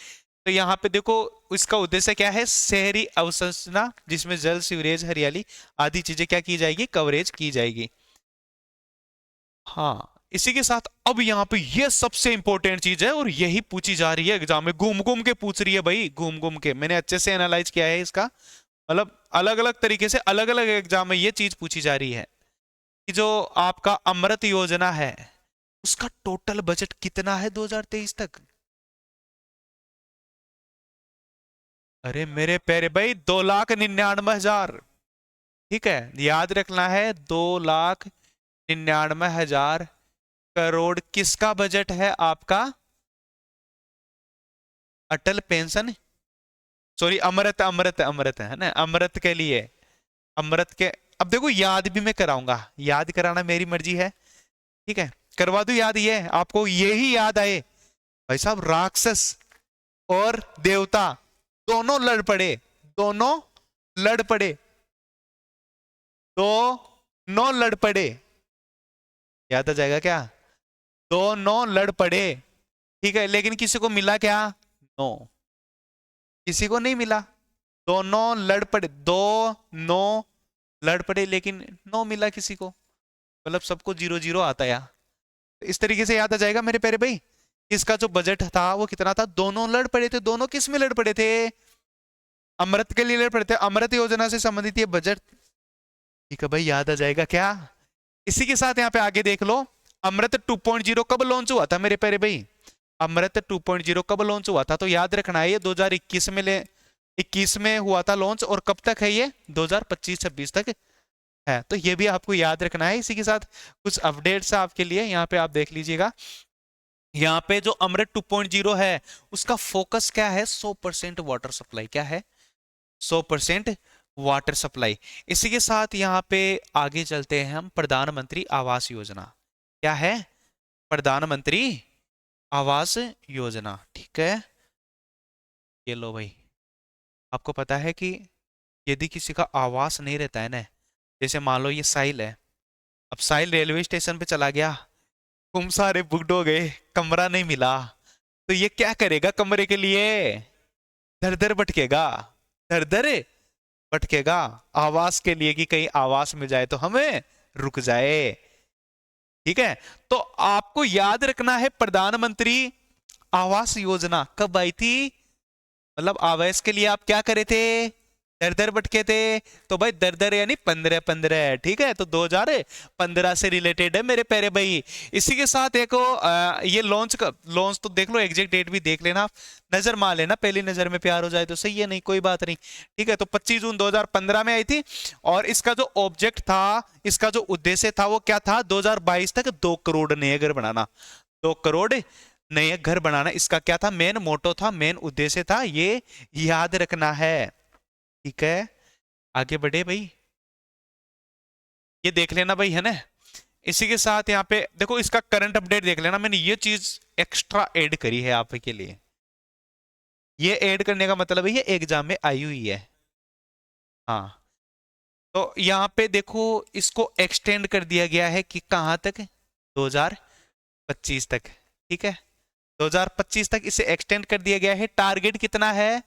तो यहाँ पे देखो इसका उद्देश्य क्या है? शहरी अवसंरचना जिसमें जल, सीवरेज, हरियाली आदि चीजें क्या की जाएगी? कवरेज की जाएगी। हाँ, इसी के साथ अब यहाँ पे ये सबसे इंपॉर्टेंट चीज है और यही पूछी जा रही है एग्जाम में, घूम घूम के पूछ रही है भाई, घूम घूम के। मैंने अच्छे से एनालाइज किया है इसका, मतलब अलग अलग तरीके से अलग अलग एग्जाम में ये चीज पूछी जा रही है कि जो आपका अमृत योजना है उसका टोटल बजट कितना है 2023 तक? अरे मेरे प्यारे भाई, 2,99,000, ठीक है। याद रखना है, 2,99,000 करोड़ किसका बजट है आपका? अटल पेंशन, सॉरी अमृत, अमृत अमृत है ना, अमृत के लिए, अमृत के। अब देखो याद भी मैं कराऊंगा, याद कराना मेरी मर्जी है, ठीक है। करवा दूं याद, ये आपको यही याद आए भाई साहब, राक्षस और देवता दोनों लड़ पड़े, दोनों लड़ पड़े, दोनों लड़ पड़े, याद आ जाएगा क्या? दोनों लड़ पड़े, ठीक है। लेकिन किसी को मिला क्या? नो, किसी को नहीं मिला। दोनों लड़ पड़े, दोनों लड़ पड़े लेकिन नो मिला किसी को, मतलब सबको 0-0 आता है। इस तरीके से याद आ जाएगा मेरे प्यारे भाई। इसका जो बजट था वो कितना था? दोनों लड़ पड़े थे। दोनों किस में लड़ पड़े थे? अमृत के लिए लड़ पड़े थे, अमृत योजना से संबंधित ये बजट, ठीक है भाई, याद आ जाएगा क्या? इसी के साथ यहाँ पे आगे देख लो, अमृत 2.0 कब लॉन्च हुआ था मेरे प्यारे भाई? अमृत 2.0 कब लॉन्च हुआ था? तो याद रखना है ये 2021 में 21 में हुआ था लॉन्च, और कब तक है ये? 2025-26 तक है। तो ये भी आपको याद रखना है। इसी के साथ कुछ अपडेट्स है आपके लिए, यहाँ पे आप देख लीजिएगा। यहाँ पे जो अमृत 2.0 है उसका फोकस क्या है? 100% वाटर सप्लाई, क्या है? 100% वाटर सप्लाई। इसी के साथ यहाँ पे आगे चलते हैं हम, प्रधानमंत्री आवास योजना, क्या है? प्रधानमंत्री आवास योजना, ठीक है। ये लो भाई, आपको पता है कि यदि किसी का आवास नहीं रहता है ना, जैसे मान लो ये साहिल है, अब साहिल रेलवे स्टेशन पे चला गया, तुम सारे बुकड हो गए, कमरा नहीं मिला, तो ये क्या करेगा कमरे के लिए? दर दर भटकेगा, दर दर भटकेगा आवास के लिए, कि कहीं आवास मिल जाए तो हमें रुक जाए, ठीक है। तो आपको याद रखना है, प्रधानमंत्री आवास योजना कब आई थी? मतलब आवास के लिए आप क्या करे थे? दर दर भटके थे। तो भाई दर दर यानी 15-15, ठीक है। तो 2015 से रिलेटेड है मेरे प्यारे भाई। इसी के साथ एक ये लॉन्च का, लॉन्च तो देख लो, एग्जैक्ट डेट भी देख लेना, नजर मार लेना, पहली नजर में प्यार हो जाए तो सही है, नहीं कोई बात नहीं, ठीक है। तो 25 जून 2015 में आई थी, और इसका जो ऑब्जेक्ट था, इसका जो उद्देश्य था वो क्या था? 2022 तक 2 करोड़ नए घर बनाना, 2 करोड़ नए घर बनाना, इसका क्या था? मेन मोटो था, मेन उद्देश्य था, ये याद रखना है, ठीक है। आगे बढ़े भाई, ये देख लेना भाई, है ना। इसी के साथ यहाँ पे देखो इसका करंट अपडेट देख लेना, मैंने ये चीज एक्स्ट्रा ऐड करी है आपके लिए। ये ऐड करने का मतलब है ये एग्जाम में आई हुई है। हाँ, तो यहाँ पे देखो इसको एक्सटेंड कर दिया गया है कि कहाँ तक, 2025 तक। ठीक है, 2025 तक इसे एक्सटेंड कर दिया गया है। टारगेट कितना है,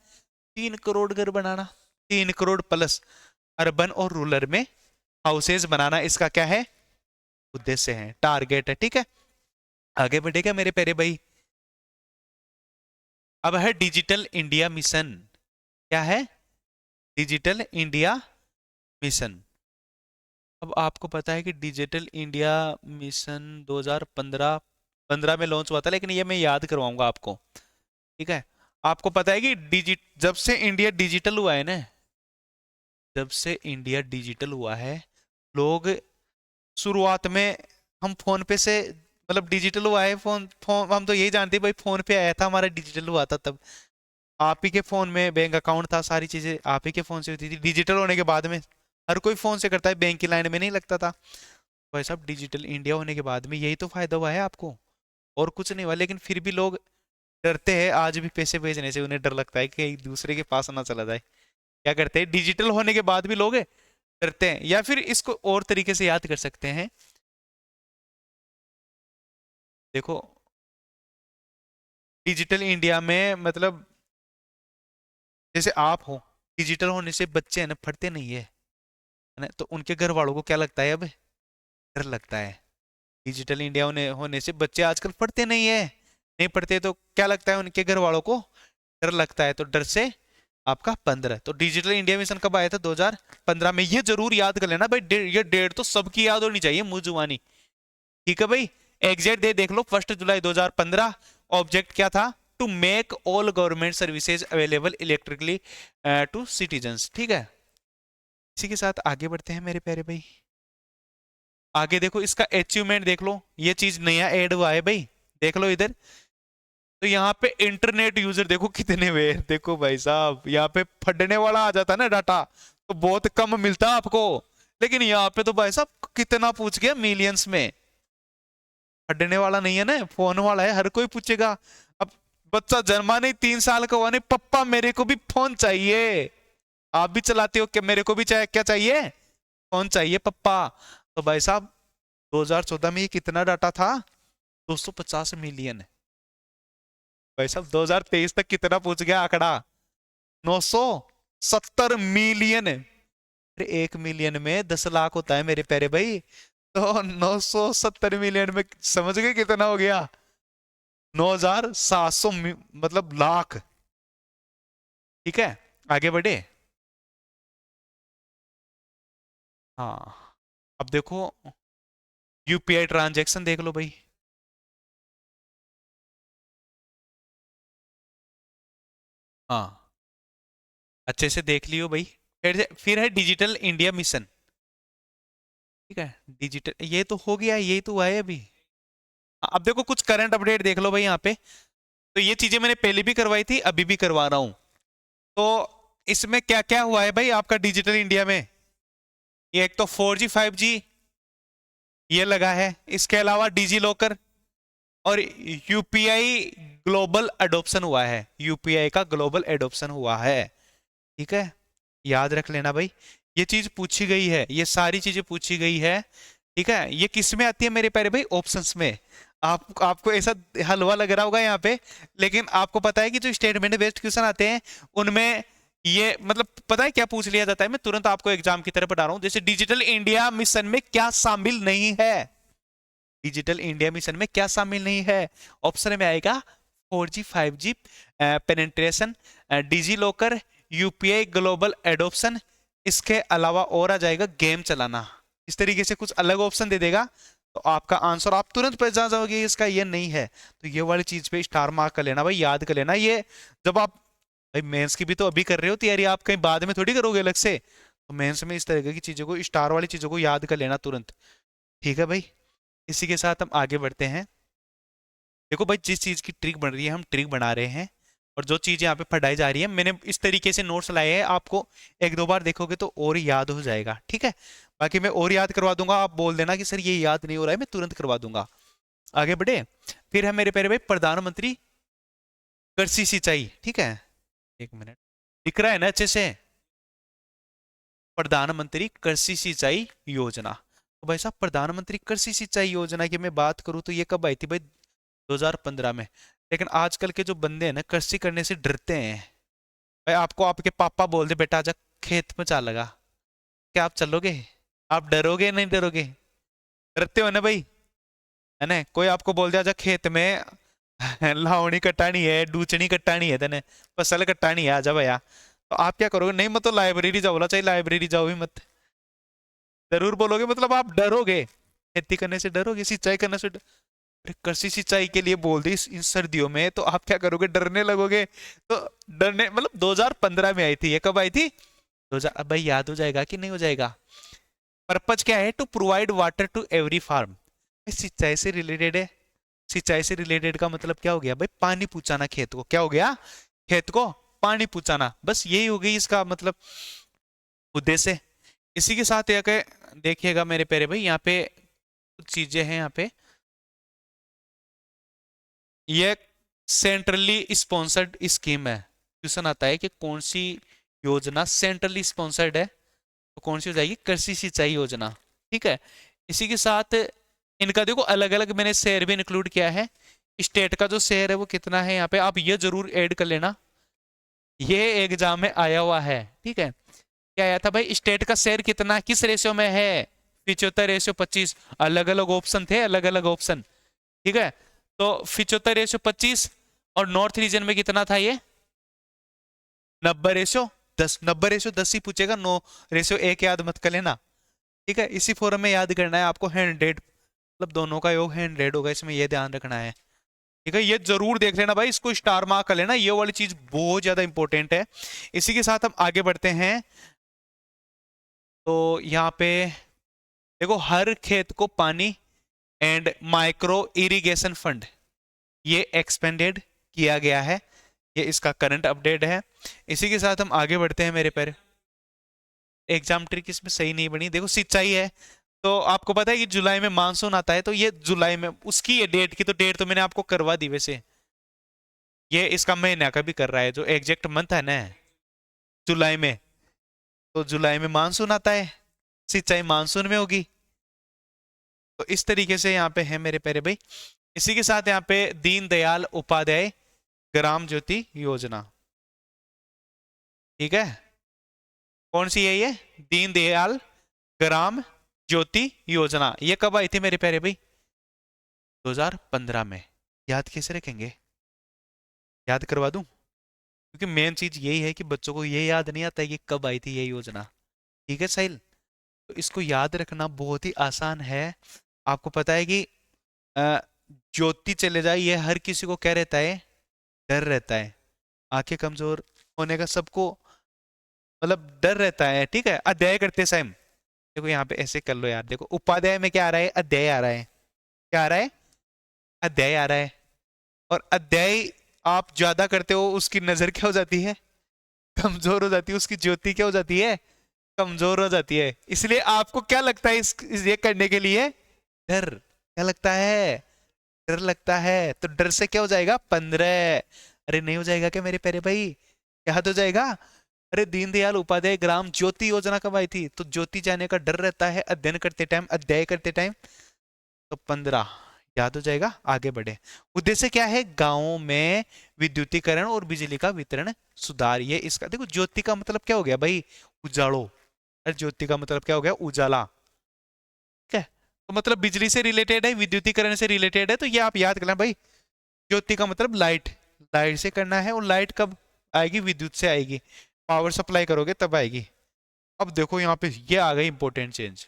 3 करोड़ घर बनाना, 3 करोड़ प्लस अर्बन और रूरल में हाउसेज बनाना, इसका क्या है उद्देश्य है, टारगेट है। ठीक है, आगे बढ़ेगा मेरे प्यारे भाई। अब है डिजिटल इंडिया मिशन। क्या है, डिजिटल इंडिया मिशन। अब आपको पता है कि डिजिटल इंडिया मिशन 2015 में लॉन्च हुआ था, लेकिन ये मैं याद करवाऊंगा आपको। ठीक है, आपको पता है कि जब से इंडिया डिजिटल हुआ है ना, जब से इंडिया डिजिटल हुआ है, लोग शुरुआत में, हम फोन पे से, मतलब डिजिटल हुआ है फोन, हम तो यही जानते हैं भाई फोन पे आया था हमारा, डिजिटल हुआ था तब। आप ही के फोन में बैंक अकाउंट था, सारी चीजें आप ही के फोन से होती थी। डिजिटल होने के बाद में हर कोई फोन से करता है, बैंक की लाइन में नहीं लगता था। भाई साहब डिजिटल इंडिया होने के बाद में यही तो फायदा हुआ है आपको, और कुछ नहीं हुआ। लेकिन फिर भी लोग डरते हैं, आज भी पैसे भेजने से उन्हें डर लगता है कि एक दूसरे के पास ना चला जाए। क्या करते हैं, डिजिटल होने के बाद भी लोग डरते हैं। या फिर इसको और तरीके से याद कर सकते हैं, देखो डिजिटल इंडिया में मतलब जैसे आप हो, डिजिटल होने से बच्चे है ना पढ़ते नहीं है ना, तो उनके घर वालों को क्या लगता है, अब डर लगता है। डिजिटल इंडिया होने से बच्चे आजकल पढ़ते नहीं है, नहीं पढ़ते तो क्या लगता है उनके घर वालों को, डर लगता है। तो डर से आपका 15, तो डिजिटल इंडिया मिशन कब आया था, 2015 में। ये जरूर याद कर लेना भाई, ये डेट तो सबकी याद होनी चाहिए, मुंह जुबानी। ठीक है भाई, एग्जैक्ट डेट देख लो, 1 जुलाई 2015। ऑब्जेक्ट क्या था, to make all government services available electrically to citizens. ठीक है, इसी के साथ आगे बढ़ते हैं मेरे प्यारे भाई। आगे देखो इसका अचीवमेंट देख लो, ये चीज नया ऐड हुआ है भाई, देख लो इधर। तो यहाँ पे इंटरनेट यूजर देखो कितने हुए, देखो भाई साहब यहाँ पे फटने वाला आ जाता है ना डाटा, तो बहुत कम मिलता है आपको। लेकिन यहाँ पे तो भाई साहब कितना पूछ गया, मिलियंस में। फटने वाला नहीं है ना, फोन वाला है, हर कोई पूछेगा। अब बच्चा जन्मा नहीं, 3 साल का हुआ नहीं, पप्पा मेरे को भी फोन चाहिए। आप भी चलाते हो क्या, मेरे को भी चाहे क्या चाहिए, फोन चाहिए पप्पा। तो भाई साहब 2014 में ये कितना डाटा था, 250 मिलियन। भाई साहब 2023 तक कितना पूछ गया आंकड़ा, 970 मिलियन। अरे 1 मिलियन में 10 लाख होता है मेरे प्यारे भाई, तो 970 मिलियन में समझ गए कितना हो गया, 9,700 मतलब लाख। ठीक है, आगे बढ़े। हाँ, अब देखो यूपीआई ट्रांजैक्शन देख लो भाई। हाँ, अच्छे से देख लियो भाई। फिर है डिजिटल इंडिया मिशन। ठीक है, डिजिटल ये तो हो गया, यही तो हुआ है अभी। अब देखो कुछ करंट अपडेट देख लो भाई यहाँ पे। तो ये चीजें मैंने पहले भी करवाई थी, अभी भी करवा रहा हूं। तो इसमें क्या क्या हुआ है भाई आपका डिजिटल इंडिया में, ये एक तो 4G 5G ये लगा है, इसके अलावा डिजी लॉकर और यूपीआई ग्लोबल एडॉप्शन हुआ है, यूपीआई का ग्लोबल एडॉप्शन हुआ है। ठीक है, याद रख लेना भाई, ये चीज पूछी गई है, ये सारी चीजें पूछी गई है। ठीक है, ये किस में आती है मेरे प्यारे भाई, ऑप्शंस में। आपको ऐसा हलवा लग रहा होगा यहाँ पे, लेकिन आपको पता है कि जो स्टेटमेंट बेस्ड क्वेश्चन आते हैं उनमें ये मतलब पता है क्या पूछ लिया जाता है, मैं तुरंत आपको एग्जाम की तरफ बता रहा हूँ। जैसे डिजिटल इंडिया मिशन में क्या शामिल नहीं है, डिजिटल इंडिया मिशन में क्या शामिल नहीं है, ऑप्शन में आएगा 4G 5G penetration, digi locker, UPI global adoption, इसके अलावा और आ जाएगा गेम चलाना। इस तरीके से कुछ अलग ऑप्शन दे देगा, तो आपका आंसर आप तुरंत पहचान जाओगे इसका ये नहीं है। तो ये वाली चीज पे स्टार मार्क कर लेना भाई, याद कर लेना ये। जब आप भाई मेंस की भी तो अभी कर रहे हो तैयारी, आप कहीं बाद में थोड़ी करोगे अलग से, तो मेंस में इस तरह की चीजों को, स्टार वाली चीजों को याद कर लेना तुरंत। ठीक है भाई, इसी के साथ हम आगे बढ़ते हैं। देखो भाई जिस चीज की ट्रिक बन रही है हम ट्रिक बना रहे हैं, और जो चीज़ यहाँ पे पढ़ाई जा रही है, मैंने इस तरीके से नोट्स लाए हैं, आपको एक दो बार देखोगे तो और याद हो जाएगा, ठीक है। बाकी मैं और याद करवा दूंगा, आप बोल देना कि सर ये याद नहीं हो रहा है, मैं तुरंत करवा दूंगा। आगे बढ़े। फिर है मेरे प्यारे भाई प्रधानमंत्री कृषि सिंचाई, ठीक है। एक मिनट, दिख रहा है ना अच्छे से? प्रधानमंत्री कृषि सिंचाई योजना। तो भाई साहब प्रधानमंत्री कृषि सिंचाई योजना की मैं बात करूं तो ये कब आई थी भाई? 2015 में। लेकिन आजकल के जो बंदे हैं ना, कृषि करने से डरते हैं। भाई आपको आपके पापा बोल दे बेटा आजा खेत में चल लगा, क्या आप चलोगे? आप डरोगे नहीं डरोगे? डरते हो ना भाई, है ना? कोई आपको बोल दिया आजा खेत में लावणी कटानी है, डूचनी कटानी है, तेने फसल कटानी है, आजा भैया, तो आप क्या करोगे? नहीं मतलब लाइब्रेरी जाओ ना, चाहे लाइब्रेरी जाओ भी मत, जरूर बोलोगे, मतलब आप डरोगे, खेती करने से डरोगे, सिंचाई करने से अरे कृषि सिंचाई के लिए बोल दी इन सर्दियों में, तो आप क्या करोगे? डरने लगोगे। तो डरने मतलब 2015 में आई थी, ये कब आई थी? 2000। अब भाई याद हो जाएगा कि नहीं हो जाएगा? पर्पज क्या है? To provide water to every farm. सिंचाई से रिलेटेड है। सिंचाई से रिलेटेड का मतलब क्या हो गया भाई? पानी पहुंचाना खेत को। क्या हो गया? खेत को पानी पहुंचाना, बस यही हो गई इसका मतलब उद्देश्य। इसी के साथ एक देखिएगा मेरे प्यारे भाई, यहाँ पे कुछ चीजें हैं यहाँ पे। ये सेंट्रली स्पॉन्सर्ड स्कीम है। क्वेश्चन आता है कि कौन सी योजना सेंट्रली स्पॉन्सर्ड है, तो कौन सी हो जाएगी? कृषि सिंचाई योजना, ठीक है। इसी के साथ इनका देखो अलग अलग मैंने शेयर भी इंक्लूड किया है। स्टेट का जो शेयर है वो कितना है, यहाँ पे आप ये जरूर ऐड कर लेना, ये एग्जाम में आया हुआ है, ठीक है। क्या आया था भाई? स्टेट का शेयर कितना, किस रेशियो में है? 75:25। अलग अलग ऑप्शन थे, अलग अलग ऑप्शन, ठीक है। तो 75:25, और नॉर्थ रीजन में कितना था ये? 90:10। 90:10 ही पूछेगा, 9:1 याद मत कर लेना, ठीक है। इसी फॉर्म में याद करना है आपको, 100 मतलब दोनों का योग 100 होगा, इसमें ये ध्यान रखना है, ठीक है। ये जरूर देख लेना भाई, इसको स्टार मार्क कर लेना, ये वाली चीज बहुत ज्यादा इंपॉर्टेंट है। इसी के साथ हम आगे बढ़ते हैं। तो यहाँ पे देखो, हर खेत को पानी एंड माइक्रो इरिगेशन फंड ये एक्सपेंडेड किया गया है, ये इसका करंट अपडेट है। इसी के साथ हम आगे बढ़ते हैं मेरे पैर। एग्जाम ट्रिक इसमें सही नहीं बनी, देखो सिंचाई है, तो आपको पता है कि जुलाई में मानसून आता है, तो ये जुलाई में उसकी ये डेट की, तो डेट तो मैंने आपको करवा दी वैसे, ये इसका महीना का भी कर रहा है, जो एग्जैक्ट मंथ है ना जुलाई में, तो जुलाई में मानसून आता है, सिंचाई मानसून में होगी। तो इस तरीके से यहाँ पे है मेरे प्यारे भाई। इसी के साथ यहाँ पे दीनदयाल उपाध्याय ग्राम ज्योति योजना, ठीक है। कौन सी है ये? दीनदयाल ग्राम ज्योति योजना। ये कब आई थी मेरे प्यारे भाई? 2015 में। याद कैसे रखेंगे? याद करवा दूं? क्योंकि मेन चीज यही है कि बच्चों को ये याद नहीं आता है कि कब आई थी ये योजना, ठीक है साहिल। तो इसको याद रखना बहुत ही आसान है। आपको पता है कि अ, ज्योति चले जाए, ये हर किसी को क्या रहता है? डर रहता है। आंखें कमजोर होने का सबको मतलब डर रहता है, ठीक है। अध्याय करते समय देखो यहाँ पे ऐसे कर लो यार, देखो उपाध्याय में क्या आ रहा है? अध्याय आ रहा है। क्या आ रहा है? अध्याय आ रहा है। और अध्याय आप ज्यादा करते हो, उसकी नजर क्या हो जाती है? कमजोर हो जाती है, उसकी ज्योति क्या हो जाती है? कमजोर हो जाती है। इसलिए आपको क्या लगता है ये करने के लिए? डर। क्या लगता है? डर लगता है, तो डर से क्या हो जाएगा? 15। अरे नहीं हो जाएगा क्या मेरे प्यारे भाई? याद हो जाएगा? अरे दीनदयाल उपाध्याय ग्राम ज्योति योजना कब आई थी? तो ज्योति जाने का डर रहता है अध्ययन करते टाइम, अध्याय करते टाइम, तो 15। याद हो जाएगा। आगे बढ़े। उद्देश्य क्या है? गांवों में विद्युतीकरण और बिजली का वितरण सुधार, ये इसका देखो। ज्योति का मतलब क्या हो गया भाई? उजालो। अरे ज्योति का मतलब क्या हो गया? उजाला, ठीक है। तो मतलब बिजली से रिलेटेड है, विद्युतीकरण से रिलेटेड है, तो ये आप याद करना भाई। ज्योति का मतलब लाइट, लाइट से करना है, और लाइट कब आएगी? विद्युत से आएगी, पावर सप्लाई करोगे तब आएगी। अब देखो यहाँ पे ये आ गई important change.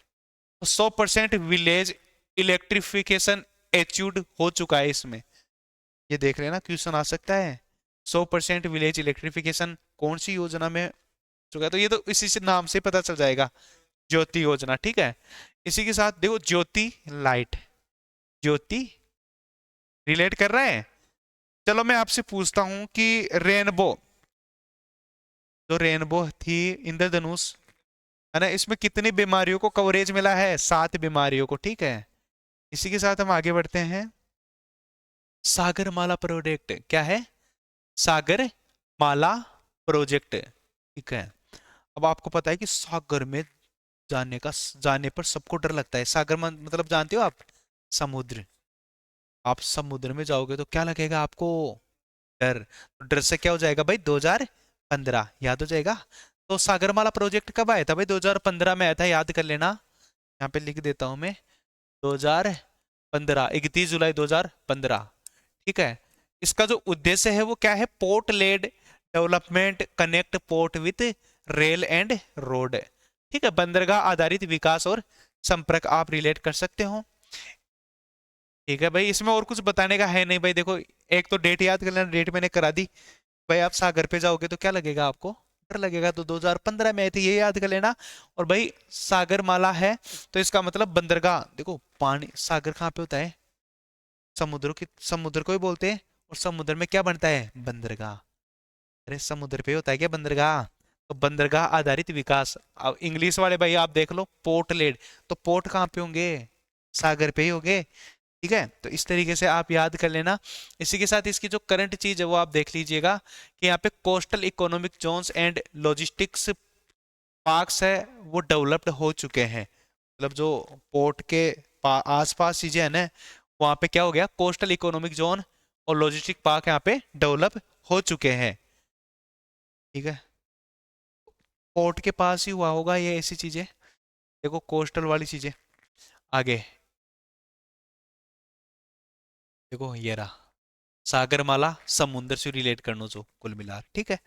100% village electrification achieved हो चुका है इसमें। ये देख लेना, क्वेश्चन आ सकता है। 100% विलेज इलेक्ट्रिफिकेशन कौन सी योजना में चुका है? तो ये तो इसी से नाम से पता चल जाएगा, ज्योति योजना, ठीक है। इसी के साथ देखो ज्योति लाइट, ज्योति रिलेट कर रहे हैं, चलो मैं आपसे पूछता हूं कि रेनबो, जो रेनबो थी, इंद्रधनुष, है ना, इसमें कितनी बीमारियों को कवरेज मिला है? 7 बीमारियों को, ठीक है। इसी के साथ हम आगे बढ़ते हैं। सागरमाला प्रोजेक्ट क्या है? सागरमाला प्रोजेक्ट, ठीक है। अब आपको पता है कि सागर में जाने पर सबको डर लगता है। सागर मतलब जानते हो आप? समुद्र। आप समुद्र में जाओगे तो क्या लगेगा आपको? डर। तो डर से क्या हो जाएगा भाई? 2015 याद हो जाएगा। तो सागरमाला प्रोजेक्ट कब आया था भाई? 2015 में आया था, याद कर लेना। यहाँ पे लिख देता हूं मैं, 2015, 31 जुलाई 2015, ठीक है। इसका जो उद्देश्य है वो क्या है? Port lead development, connect port with rail and road, ठीक है। बंदरगाह आधारित विकास और संपर्क, आप रिलेट कर सकते हो, ठीक है भाई। इसमें और कुछ बताने का है नहीं भाई। देखो, एक तो डेट याद कर लेना, डेट मैंने करा दी भाई। आप सागर पे जाओगे तो क्या लगेगा आपको? डर लगेगा। तो 2015 में आई थी, ये याद कर लेना। और भाई सागर माला है तो इसका मतलब बंदरगाह। देखो पानी, सागर कहाँ पे होता है? समुद्र को ही बोलते हैं। और समुद्र में क्या बनता है? बंदरगाह। अरे समुद्र पे होता है क्या बंदरगाह? तो बंदरगाह आधारित विकास। अब इंग्लिश वाले भाई आप देख लो, पोर्ट लेड, तो पोर्ट कहाँ पे होंगे? सागर पे ही होंगे, ठीक है। तो इस तरीके से आप याद कर लेना। इसी के साथ इसकी जो करंट चीज है वो आप देख लीजिएगा कि यहाँ पे coastal economic zones and logistics parks है वो डेवलप्ड हो चुके हैं। मतलब जो पोर्ट के आसपास चीजें है ना, वहाँ पे क्या हो गया? कोस्टल इकोनॉमिक जोन और लॉजिस्टिक पार्क यहाँ पे डेवलप हो चुके हैं, ठीक है। पोर्ट के पास ही हुआ होगा ये ऐसी चीजें। देखो कोस्टल वाली चीजें। आगे देखो, ये रहा सागरमाला, समुद्र से रिलेट करना जो कुल मिला, ठीक है।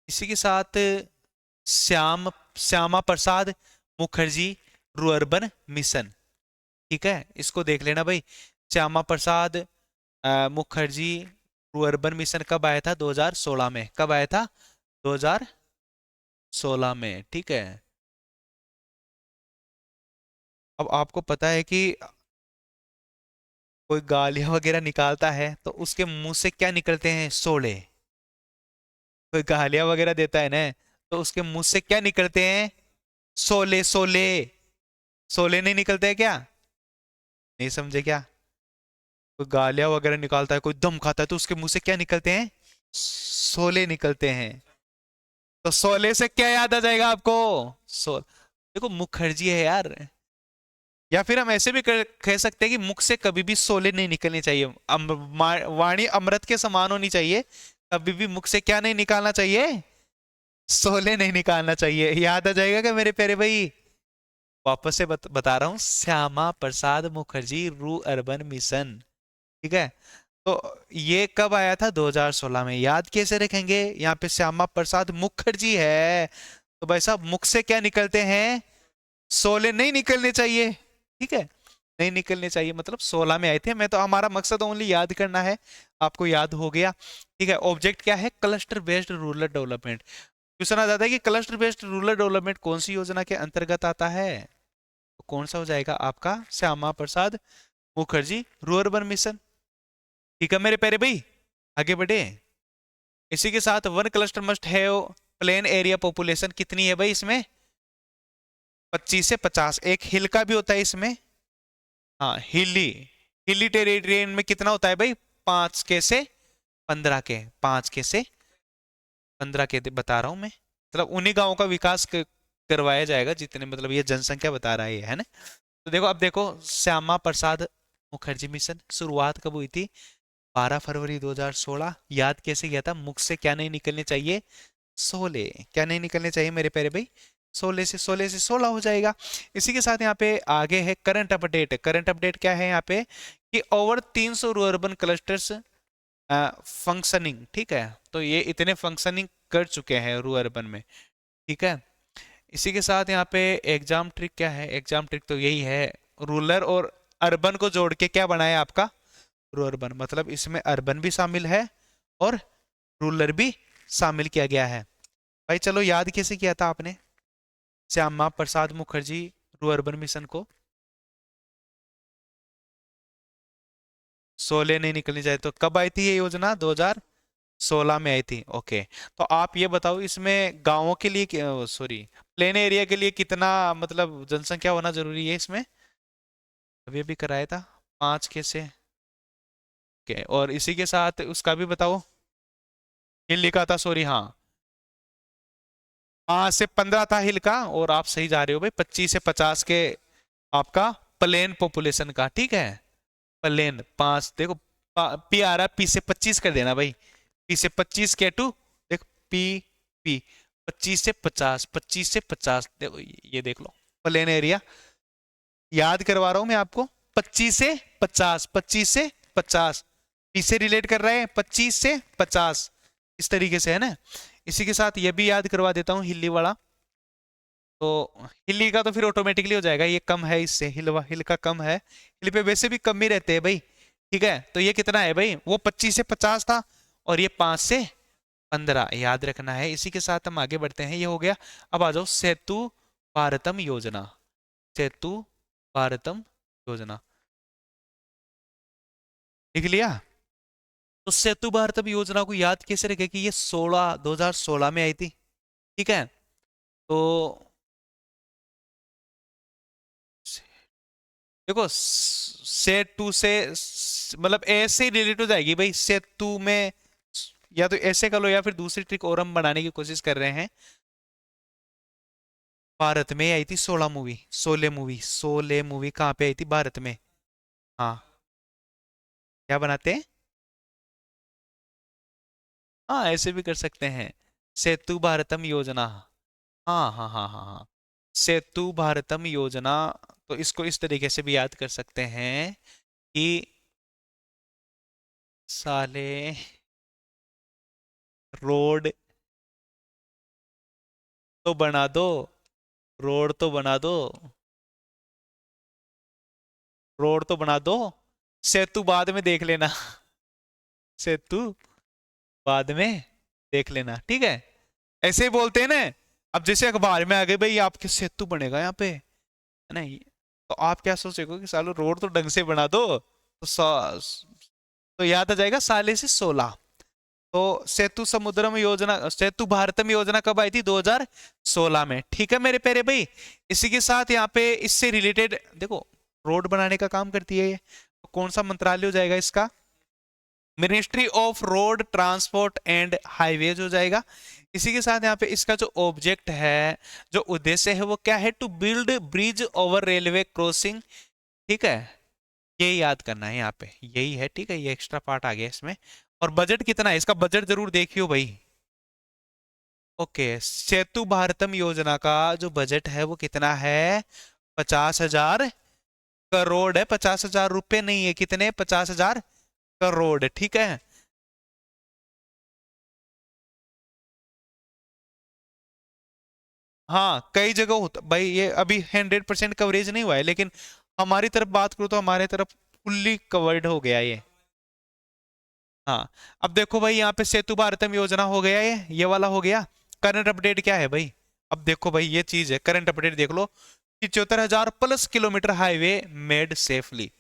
इसी के साथ श्यामा प्रसाद मुखर्जी रूअर्बन मिशन, ठीक है। इसको देख लेना भाई। श्यामा प्रसाद मुखर्जी रूअर्बन मिशन कब आया था? 2016 में। कब आया था? 2016 में, ठीक है। अब आपको पता है कि कोई गालियां वगैरह निकालता है तो उसके मुंह से क्या निकलते हैं? शोले। कोई गालियां वगैरह देता है ना, तो उसके मुंह से क्या निकलते हैं? शोले, शोले। शोले नहीं निकलते हैं क्या? नहीं समझे क्या? कोई गालियां वगैरह निकालता है, कोई दम खाता है, तो उसके मुंह से क्या निकलते हैं? शोले निकलते हैं। तो शोले से क्या याद आ जाएगा आपको? देखो मुखर्जी है यार। या फिर हम ऐसे भी कह सकते हैं कि मुख से कभी भी शोले नहीं निकलने चाहिए। वाणी अमृत के समान होनी चाहिए। कभी भी मुख से क्या नहीं निकालना चाहिए? शोले नहीं निकालना चाहिए। याद आ जाएगा क्या मेरे प्यारे भाई? वापस से बता रहा हूँ, श्यामा प्रसाद मुखर्जी रू अर्बन मिशन, ठीक है। तो ये कब आया था? 2016 में। याद कैसे रखेंगे? यहाँ पे श्यामा प्रसाद मुखर्जी है, तो भाई साहब मुख से क्या निकलते हैं? शोले नहीं निकलने चाहिए, ठीक है। नहीं निकलने चाहिए, मतलब 16 में आए थे। मैं तो, हमारा मकसद ओनली याद करना है। आपको याद हो गया, ठीक है। ऑब्जेक्ट क्या है? Cluster based rural development. Question आ जाता है कि क्लस्टर बेस्ड रूरल डेवलपमेंट कौन सी योजना के अंतर्गत आता है? तो कौन सा हो जाएगा आपका? श्यामा प्रसाद मुखर्जी रूरल मिशन, ठीक है मेरे प्यारे भाई। आगे बढ़े। इसी के साथ one cluster must have plain area population कितनी है भाई इसमें? 25 से 50। एक हिल का भी होता है इसमें। हाँ हिली, हिली टेरिटोरियन में कितना होता है भाई? 5 के से 15 के, 5 के से 15 के बता रहा हूं मैं। मतलब उन्हीं गांवों का विकास करवाया जाएगा जितने, मतलब ये जनसंख्या बता रहा है ना। तो देखो, अब देखो श्यामा प्रसाद मुखर्जी मिशन शुरुआत कब हुई थी? 12 फरवरी 2016। याद कैसे किया था? मुख से क्या नहीं निकलने चाहिए? शोले। क्या नहीं निकलने चाहिए मेरे प्यारे भाई? 16 से 16 हो जाएगा। इसी के साथ यहाँ पे आगे है करंट अपडेट। करंट अपडेट क्या है यहाँ पे? कि ओवर 300 अर्बन क्लस्टर्स फंक्शनिंग, ठीक है। तो ये इतने फंक्शनिंग कर चुके हैं रू अर्बन में, ठीक है। इसी के साथ यहाँ पे एग्जाम ट्रिक क्या है? एग्जाम ट्रिक तो यही है, रूरल और अर्बन को जोड़ के क्या बनाया आपका? रूअर्बन। मतलब इसमें अर्बन भी शामिल है और रूरल भी शामिल किया गया है। भाई चलो, याद कैसे किया था आपने श्यामा प्रसाद मुखर्जी रूअर्बन मिशन को? 16 नहीं निकलनी चाहिए, तो कब आई थी ये योजना? 2016 में आई थी। ओके, तो आप ये बताओ इसमें गांवों के लिए, सॉरी, प्लेन एरिया के लिए कितना मतलब जनसंख्या होना जरूरी है इसमें? अभी अभी कराया था 5 के से। ओके, और इसी के साथ उसका भी बताओ। हिल लिखा था, सॉरी, हाँ, 5 से 15 था हिल का, और आप सही जा रहे हो भाई, 25 से 50 के आपका प्लेन पॉपुलेशन का, ठीक है। प्लेन 5 देखो, पी आ रहा है, पी से 25 कर देना भाई, पी से 25 के टू, देखो पी, पी 25 से 50, 25 से 50, देखो ये देख लो प्लेन एरिया, याद करवा रहा हूं मैं आपको, 25 से 50, 25 से 50, पी से रिलेट कर रहे हैं, 25 से 50, इस तरीके से है ना। इसी के साथ ये भी याद करवा देता हूँ हिल्ली वाला, तो हिल्ली का तो फिर ऑटोमेटिकली हो जाएगा, ये कम है इससे, हिल का कम है, हिल पे वैसे भी कम ही रहते हैं भाई, ठीक है। तो ये कितना है भाई, वो 25 से 50 था, और ये 5 से 15 याद रखना है। इसी के साथ हम आगे बढ़ते हैं, ये हो गया। अब आ जाओ सेतु भारतम योजना, सेतु भारतम योजना, लिख लिया? तो सेतु भारतम योजना को याद कैसे रखे कि ये 2016 में आई थी, ठीक है। तो देखो सेतु से मतलब ऐसे ही रिलेट हो जाएगी भाई, सेतु में या तो ऐसे कर लो, या फिर दूसरी ट्रिक और हम बनाने की कोशिश कर रहे हैं। भारत में आई थी 16 मूवी, 16 मूवी, 16 मूवी कहाँ पे आई थी? भारत में। हाँ, क्या बनाते हैं? हाँ, ऐसे भी कर सकते हैं, सेतु भारतम योजना। हाँ हाँ हाँ हाँ हाँ, सेतु भारतम योजना। तो इसको इस तरीके से भी याद कर सकते हैं कि साले रोड तो बना दो, रोड तो बना दो, रोड तो बना दो, सेतु बाद में देख लेना, सेतु बाद में देख लेना, ठीक है। ऐसे ही बोलते हैं ना। अब जैसे अखबार में आ गए भाई आपके सेतु बनेगा यहाँ पे, है ना, तो आप क्या सोचेगा कि सालो रोड तो ढंग से बना दो, तो तो याद आ जाएगा साले से 16। तो सेतु समुद्रम योजना, सेतु भारतम योजना कब आई थी? 2016 में, ठीक है मेरे प्यारे भाई। इसी के साथ यहाँ पे इससे रिलेटेड देखो, रोड बनाने का काम करती है ये, तो कौन सा मंत्रालय हो जाएगा इसका? Ministry of road transport and highways हो जाएगा। इसी के साथ यहाँ पे इसका जो ऑब्जेक्ट है, जो उद्देश्य है, वो क्या है? To build bridge over railway crossing, ठीक है। ये याद करना है यहाँ पे, यही है, ठीक है, ये एक्स्ट्रा पार्ट आ गया इसमें। और बजट कितना है इसका? बजट जरूर देखियो भाई। ओके, सेतु भारतम योजना का जो बजट है वो कितना है? 50,000 करोड़ है, 50,000 रुपए नहीं है, कितने? 50,000 करोड़, ठीक है। हाँ, कई जगह होता भाई, ये अभी 100% कवरेज नहीं हुआ है, लेकिन हमारी तरफ बात करूँ तो हमारे तरफ फुल्ली कवर्ड हो गया ये। हाँ, अब देखो भाई, यहाँ पे सेतु भारतम योजना हो गया, ये वाला हो गया। करंट अपडेट क्या है भाई? अब देखो भाई, ये चीज है, करंट अपडेट देख लो, 75,000+ किलोमीटर हाईवे मेड सेफली,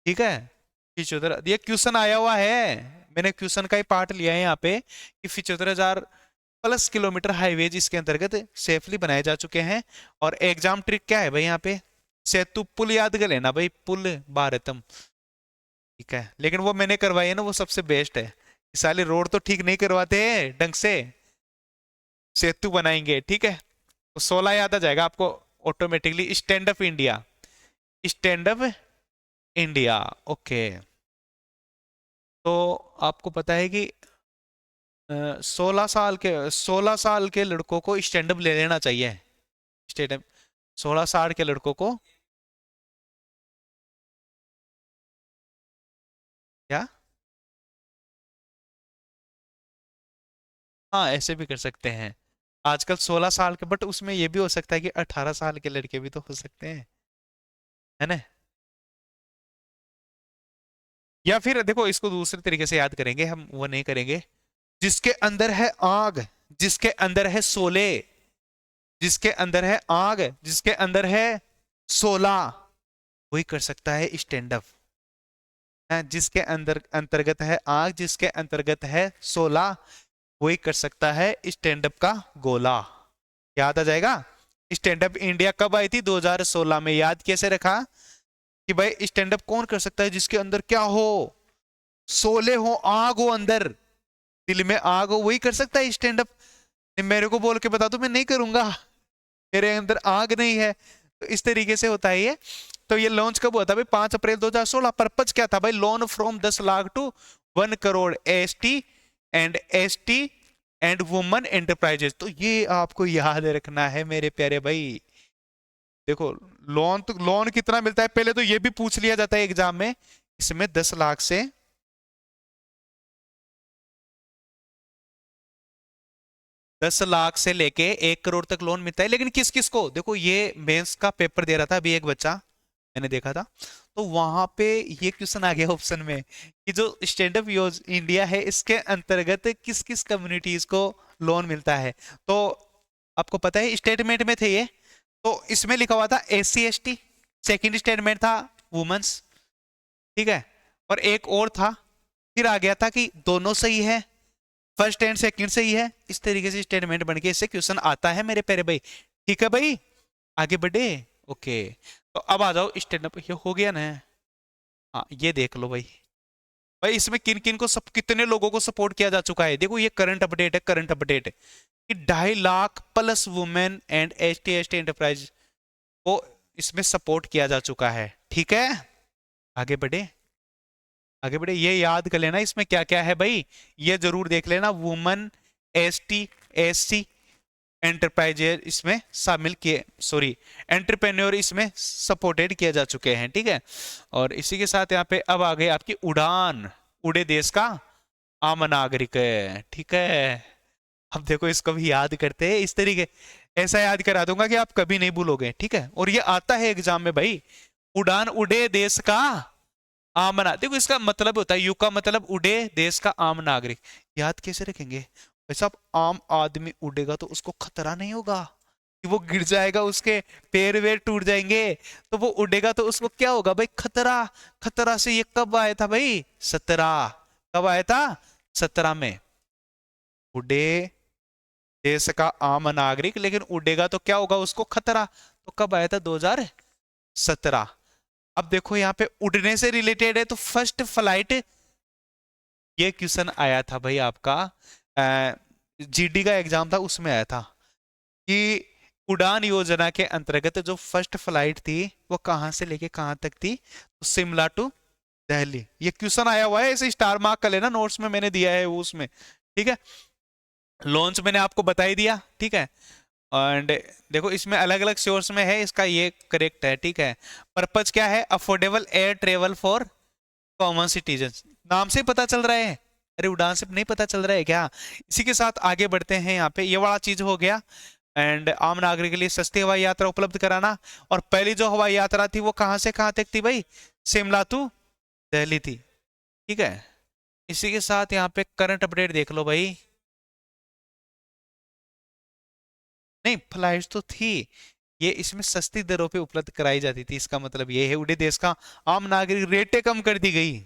ठीक है। 75, ये क्वेश्चन आया हुआ है, मैंने क्वेश्चन का ही पार्ट लिया है यहाँ पे, कि 75,000+ किलोमीटर हाईवे इसके अंतर्गत सेफली बनाए जा चुके हैं। और एग्जाम ट्रिक क्या है भाई यहाँ पे? सेतु पुल याद कर लेना भाई, पुल भारतम, ठीक है। लेकिन वो मैंने करवाई है ना, वो सबसे बेस्ट है। साले रोड तो ठीक नहीं करवाते हैं ढंग से, सेतु बनाएंगे, ठीक है। तो 16 याद आ जाएगा आपको automatically, stand up India, stand up India, okay. तो आपको पता है कि 16 साल के लड़कों को स्टैंड अप ले लेना चाहिए, स्टैंड अप, 16 साल के लड़कों को। क्या? हाँ, ऐसे भी कर सकते हैं, आजकल 16 साल के, बट उसमें ये भी हो सकता है कि 18 साल के लड़के भी तो हो सकते हैं, है ना। या फिर देखो, इसको दूसरे तरीके से याद करेंगे हम, वो नहीं करेंगे। जिसके अंदर है आग, जिसके अंदर है शोले, जिसके अंदर है आग, जिसके अंदर है 16, वही कर सकता है स्टैंड अप, जिसके अंदर अंतर्गत है आग, जिसके अंतर्गत है 16, वही कर सकता है स्टैंड अप का गोला। याद आ जाएगा। स्टैंड अप इंडिया कब आई थी? 2016 में। याद कैसे रखा कि भाई स्टैंड अप कौन कर सकता है? जिसके अंदर क्या हो? शोले हो, आग हो, अंदर दिल में आग हो, वही कर सकता है स्टैंड अप। मेरे को बोल के बता दो, मैं नहीं करूंगा, मेरे अंदर आग नहीं है। तो इस तरीके से होता है ये। तो ये लॉन्च कब हुआ था भाई? 5 अप्रैल 2016। पर्पज क्या था भाई? Loan from 10 lakh to 1 crore S T and woman enterprises. तो ये आपको याद रखना है मेरे प्यारे भाई। देखो, लोन तो लोन कितना मिलता है पहले तो ये भी पूछ लिया जाता है एग्जाम में। इसमें 10 लाख से 10 लाख से लेके 1 करोड़ तक लोन मिलता है। लेकिन किस किस को? देखो, ये मेंस का पेपर दे रहा था अभी एक बच्चा, मैंने देखा था, तो वहां पे ये क्वेश्चन आ गया ऑप्शन में कि जो स्टैंड अप योज इंडिया है इसके अंतर्गत किस किस कम्युनिटीज को लोन मिलता है। तो आपको पता है स्टेटमेंट में थे ये, तो इसमें लिखा हुआ था SC ST। सेकंड स्टेटमेंट था वुमेन्स, ठीक है। और एक और था, फिर आ गया था कि दोनों सही है, फर्स्ट एंड सेकंड सही है। इस तरीके से स्टेटमेंट बन के इससे क्वेश्चन आता है मेरे प्यारे भाई। ठीक है भाई, आगे बढ़े। ओके, तो अब आ जाओ स्टैंड अप। ये हो गया ना? हाँ, ये देख लो भाई। भाई इसमें किन किन को सब कितने लोगों को सपोर्ट किया जा चुका है? देखो, ये करंट अपडेट है, करंट अपडेट है कि 2.5 lakh plus women and ST enterprise को इसमें सपोर्ट किया जा चुका है। ठीक है, आगे बढ़े, आगे बढ़े। ये याद कर लेना इसमें क्या क्या है भाई, ये जरूर देख लेना। वुमेन, ST SC एंटरप्राइजेर इसमें शामिल किए, सॉरी, एंटरप्रेन्योर इसमें सपोर्टेड किए जा चुके हैं। ठीक है, और इसी के साथ यहाँ पे अब आ गए आपकी उड़ान, उड़े देश का आम नागरिक है। ठीक है, अब देखो इसको भी याद करते हैं इस तरीके, ऐसा याद करा दूंगा कि आप कभी नहीं भूलोगे। ठीक है, और ये आता है एग्जाम में भाई, उड़ान उड़े देश का आम ना, देखो इसका मतलब होता है, यू का मतलब उड़े देश का आम नागरिक। याद कैसे रखेंगे भाई साहब? आम आदमी उड़ेगा तो उसको खतरा नहीं होगा कि वो गिर जाएगा, उसके पैर वैर टूट जाएंगे। तो वो उड़ेगा तो उसको क्या होगा भाई? खतरा। खतरा से ये कब आया था भाई? 17। कब आया था? 17 में। उड़े देश का आम नागरिक, लेकिन उड़ेगा तो क्या होगा? उसको खतरा। तो कब आया था? 2017। अब देखो यहाँ पे उड़ने से रिलेटेड है, तो फर्स्ट फ्लाइट, ये क्वेश्चन आया था भाई आपका, GD का एग्जाम था उसमें आया था कि उड़ान योजना के अंतर्गत जो फर्स्ट फ्लाइट थी वो कहां से लेके कहां तक थी? तो शिमला टू दिल्ली। ये क्वेश्चन आया हुआ है, इसे स्टार मार्क कर लेना, नोट्स में मैंने दिया है वो उसमें। ठीक है, लॉन्च मैंने आपको बता ही दिया। ठीक है, एंड देखो इसमें अलग अलग सोर्स में है, इसका ये करेक्ट है। ठीक है, पर्पज क्या है? Affordable air travel for common citizen, नाम से पता चल रहा है। अरे उड़ान से नहीं पता चल रहा है क्या? इसी के साथ आगे बढ़ते हैं। यहाँ पे ये वाला चीज हो गया, एंड आम नागरिक के लिए सस्ती हवाई यात्रा उपलब्ध कराना। और पहली जो हवाई यात्रा थी वो कहां से कहां तक थी भाई? शिमला टू दिल्ली थी। ठीक है, इसी के साथ यहाँ पे करंट अपडेट देख लो भाई। नहीं, फ्लाइट तो थी, ये इसमें सस्ती दरों पे उपलब्ध कराई जाती थी, इसका मतलब ये है उड़े देश का आम नागरिक, रेटें कम कर दी गई।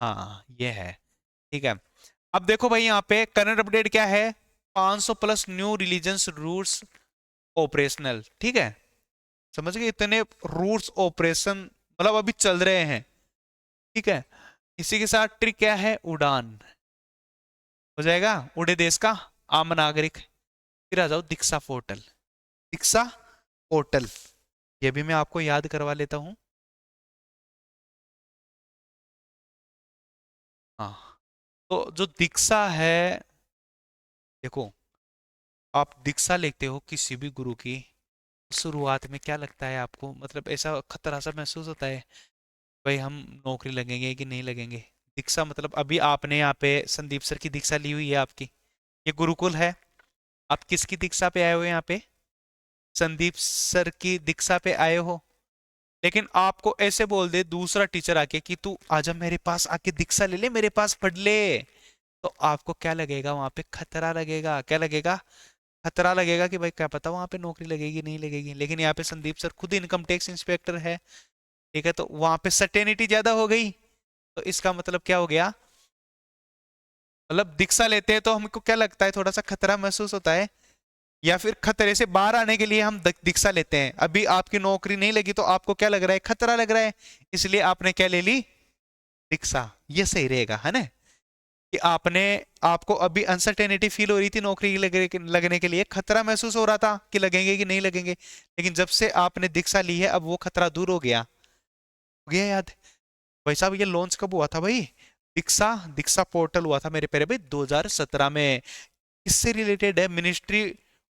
हाँ, ये है। ठीक है, अब देखो भाई यहाँ पे करंट अपडेट क्या है? 500 plus new religions routes operational. ठीक है, समझ गए? इतने रूट्स ऑपरेशन मतलब अभी चल रहे हैं। ठीक है, इसी के साथ ट्रिक क्या है? उड़ान हो जाएगा उड़े देश का आम नागरिक। फिर आ जाओ दीक्षा पोर्टल, दीक्षा पोर्टल, ये भी मैं आपको याद करवा लेता हूँ। हाँ, तो जो दीक्षा है, देखो, आप दीक्षा लेते हो किसी भी गुरु की, शुरुआत में क्या लगता है आपको? मतलब ऐसा खतरा सा महसूस होता है भाई हम नौकरी लगेंगे कि नहीं लगेंगे? दीक्षा मतलब अभी आपने यहाँ पे संदीप सर की दीक्षा ली हुई है आपकी, ये गुरुकुल है। आप किसकी दीक्षा पे आए हो यहाँ पे? संदीप सर की दीक्षा पे आए हो। लेकिन आपको ऐसे बोल दे दूसरा टीचर आके कि तू आजा मेरे पास आके दीक्षा ले ले, मेरे पास पढ़ ले, तो आपको क्या लगेगा? वहां पे खतरा लगेगा। क्या लगेगा? खतरा लगेगा कि भाई क्या पता वहां पे नौकरी लगेगी नहीं लगेगी। लेकिन यहाँ पे संदीप सर खुद इनकम टैक्स इंस्पेक्टर है, ठीक है, तो वहां पे सर्टेनिटी ज्यादा हो गई, तो इसका मतलब क्या हो गया, मतलब दीक्षा लेते हैं तो हमको क्या लगता है, थोड़ा सा खतरा महसूस होता है, या फिर खतरे से बाहर आने के लिए हम दीक्षा लेते हैं। अभी आपकी नौकरी नहीं लगी तो आपको क्या लग रहा है, खतरा लग रहा है, इसलिए आपने क्या ले ली, दीक्षा। ये सही रहेगा, है ना, कि आपने, आपको अभी अनसर्टेनिटी फील हो रही थी नौकरी लगने के लिए, खतरा महसूस हो रहा था कि लगेंगे कि नहीं लगेंगे, लेकिन जब से आपने दीक्षा ली है अब वो खतरा दूर हो गया याद। भाई साहब ये लॉन्च कब हुआ था भाई, दीक्षा, दीक्षा पोर्टल हुआ था मेरे प्यारे भाई 2017 में। किससे रिलेटेड है, ministry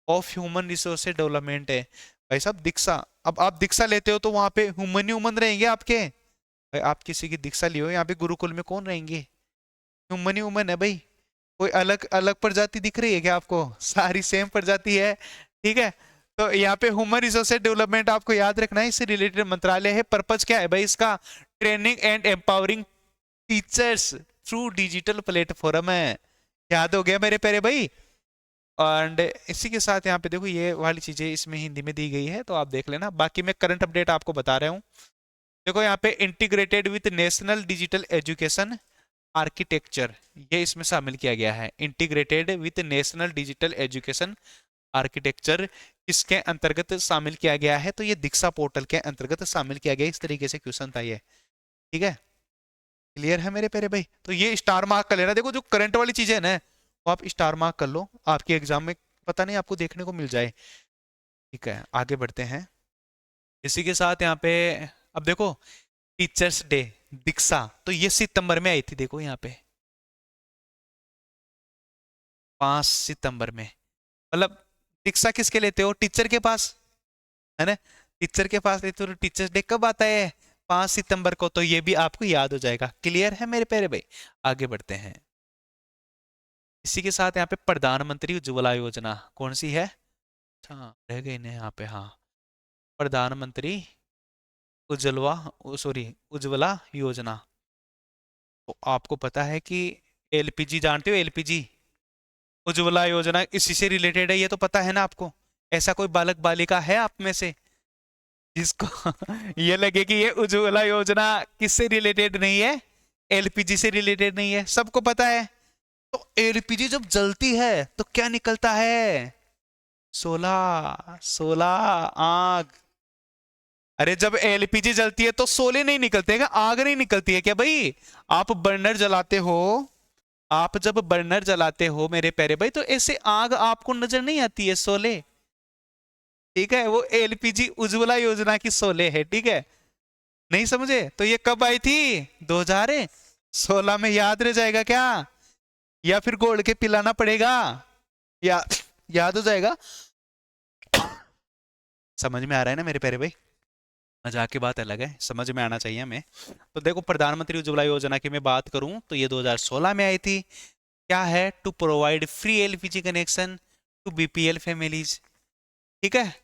of human resources development है भाई साहब दीक्षा। अब आप दीक्षा लेते हो तो वहां पे ह्यूमन ही ह्यूमन रहेंगे आपके भाई, आप किसी की दीक्षा लियो, यहाँ पे गुरुकुल में कौन रहेंगे, ह्यूमन ही ह्यूमन है भाई। कोई अलग अलग प्रजाति दिख रही है क्या आपको, सारी सेम प्रजाति है, ठीक है। तो यहाँ पे ह्यूमन रिसोर्सेज डेवलपमेंट आपको याद रखना है, इससे रिलेटेड मंत्रालय है। पर्पज क्या है भाई इसका, training and empowering teachers through digital platform है। याद हो गया मेरे प्यारे भाई। एंड इसी के साथ यहाँ पे देखो ये वाली चीजें इसमें हिंदी में दी गई है तो आप देख लेना, बाकी मैं करंट अपडेट आपको बता रहा हूँ। देखो यहाँ पे integrated with national digital education architecture, ये इसमें शामिल किया गया है, integrated with national digital education architecture इसके अंतर्गत शामिल किया गया है, तो ये दीक्षा पोर्टल के अंतर्गत शामिल किया गया। इस तरीके से क्वेश्चन था ये, ठीक है, क्लियर है मेरे प्यारे भाई। तो ये स्टार मार्क कर लेना, देखो जो करंट वाली चीजें है ना वो आप स्टार मार्क कर लो, आपके एग्जाम में पता नहीं आपको देखने को मिल जाए, ठीक है। आगे बढ़ते हैं इसी के साथ यहाँ पे, अब देखो टीचर्स डे दीक्षा, तो ये सितंबर में आई थी, देखो यहाँ पे 5 सितंबर में, मतलब दीक्षा किसके लेते हो, टीचर के पास, है ना, टीचर के पास लेते हो। टीचर्स डे कब आता है, 5 सितंबर को, तो ये भी आपको याद हो जाएगा। क्लियर है मेरे प्यारे भाई, आगे बढ़ते हैं इसी के साथ यहाँ पे प्रधानमंत्री उज्ज्वला योजना कौन सी है, अच्छा रह गई ना यहाँ पे, हाँ प्रधानमंत्री उज्ज्वला, सॉरी उज्ज्वला योजना। तो आपको पता है कि एलपीजी जानते हो, एलपीजी उज्ज्वला योजना इसी से रिलेटेड है, ये तो पता है ना आपको। ऐसा कोई बालक बालिका है आप में से जिसको ये लगे कि ये उज्ज्वला योजना किससे रिलेटेड नहीं है, एलपीजी से रिलेटेड नहीं है, सबको पता है। तो एलपीजी जब जलती है तो क्या निकलता है, सोलह, सोलह आग। अरे जब एलपीजी जलती है तो सोले नहीं निकलते हैं क्या, आग नहीं निकलती है क्या भाई। आप बर्नर जलाते हो, आप जब बर्नर जलाते हो मेरे प्यारे भाई तो ऐसे आग आपको नजर नहीं आती है, सोले, ठीक है। वो एलपीजी उज्ज्वला योजना की सोले है, ठीक है। नहीं समझे, तो ये कब आई थी, 2016 में। याद रह जाएगा क्या, या फिर घोल के पिलाना पड़ेगा, या याद हो जाएगा। समझ में आ रहा है ना मेरे प्यारे भाई, मजाक की बात अलग है, समझ में आना चाहिए हमें। तो देखो प्रधानमंत्री उज्ज्वला योजना की मैं बात करूं तो ये 2016 में आई थी। क्या है, to provide free LPG connection to BPL families, ठीक है।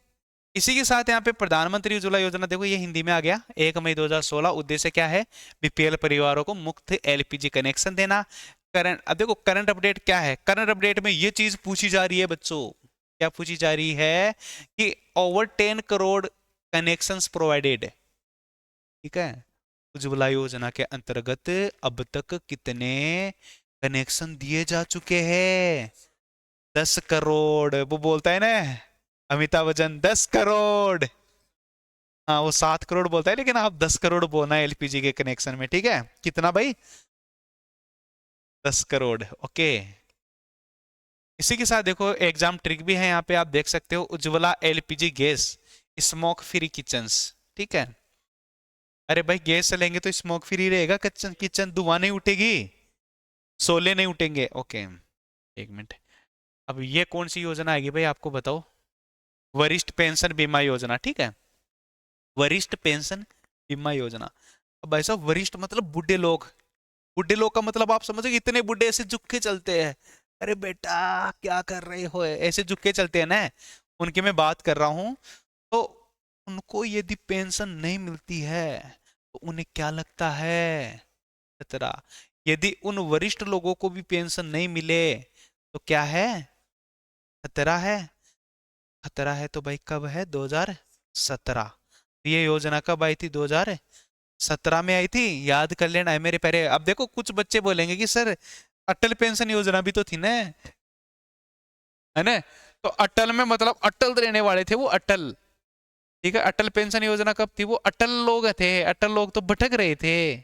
इसी के साथ यहाँ पे प्रधानमंत्री उज्ज्वला योजना, देखो ये हिंदी में आ गया, 1 मई 2016। उद्देश्य क्या है, बीपीएल परिवारों को मुफ्त एलपीजी कनेक्शन देना। करंट, अब देखो करंट अपडेट क्या है, करंट अपडेट में ये चीज पूछी जा रही है बच्चों, क्या पूछी जा रही है कि ओवर 10 करोड़ कनेक्शंस प्रोवाइडेड, ठीक है, उज्ज्वला योजना के अंतर्गत अब तक कितने कनेक्शन दिए जा चुके हैं, 10 करोड़। वो बोलता है ना अमिताभ बच्चन, 10 करोड़, हाँ वो 7 करोड़ बोलता है, लेकिन आप 10 करोड़ बोलना है एलपीजी के कनेक्शन में, ठीक है। कितना भाई, 10 करोड़, ओके। इसी के साथ देखो एग्जाम ट्रिक भी है यहाँ पे, आप देख सकते हो, Ujjwala LPG gas smoke free kitchens, ठीक है। अरे भाई गैस चलेंगे तो स्मोक फ्री रहेगा किचन, किचन धुआं नहीं उठेगी, सोले नहीं उठेंगे, ओके। एक मिनट, अब ये कौन सी योजना आएगी भाई आपको बताओ, वरिष्ठ पेंशन बीमा योजना, ठीक है, वरिष्ठ पेंशन बीमा योजना। अब ऐसा वरिष्ठ मतलब बूढ़े लोग, बूढ़े लोग का मतलब आप समझो इतने बूढ़े ऐसे झुक के चलते हैं, अरे बेटा क्या कर रहे हो, ऐसे झुक के चलते हैं ना, उनकी मैं बात कर रहा हूं। तो उनको यदि पेंशन नहीं मिलती है तो उन्हें क्या लगता है, खतरा। यदि उन वरिष्ठ लोगों को भी पेंशन नहीं मिले तो क्या है, खतरा है। खतरा है तो भाई कब है, 2017। ये योजना कब आई थी, 2017 2017 में आई थी, याद कर लेना है मेरे प्यारे। अब देखो कुछ बच्चे बोलेंगे कि सर अटल पेंशन योजना भी तो थी ना, है ना? तो अटल में मतलब अटल रहने वाले थे वो, अटल। ठीक है, अटल पेंशन योजना कब थी? वो अटल लोग थे, अटल लोग तो भटक रहे थे,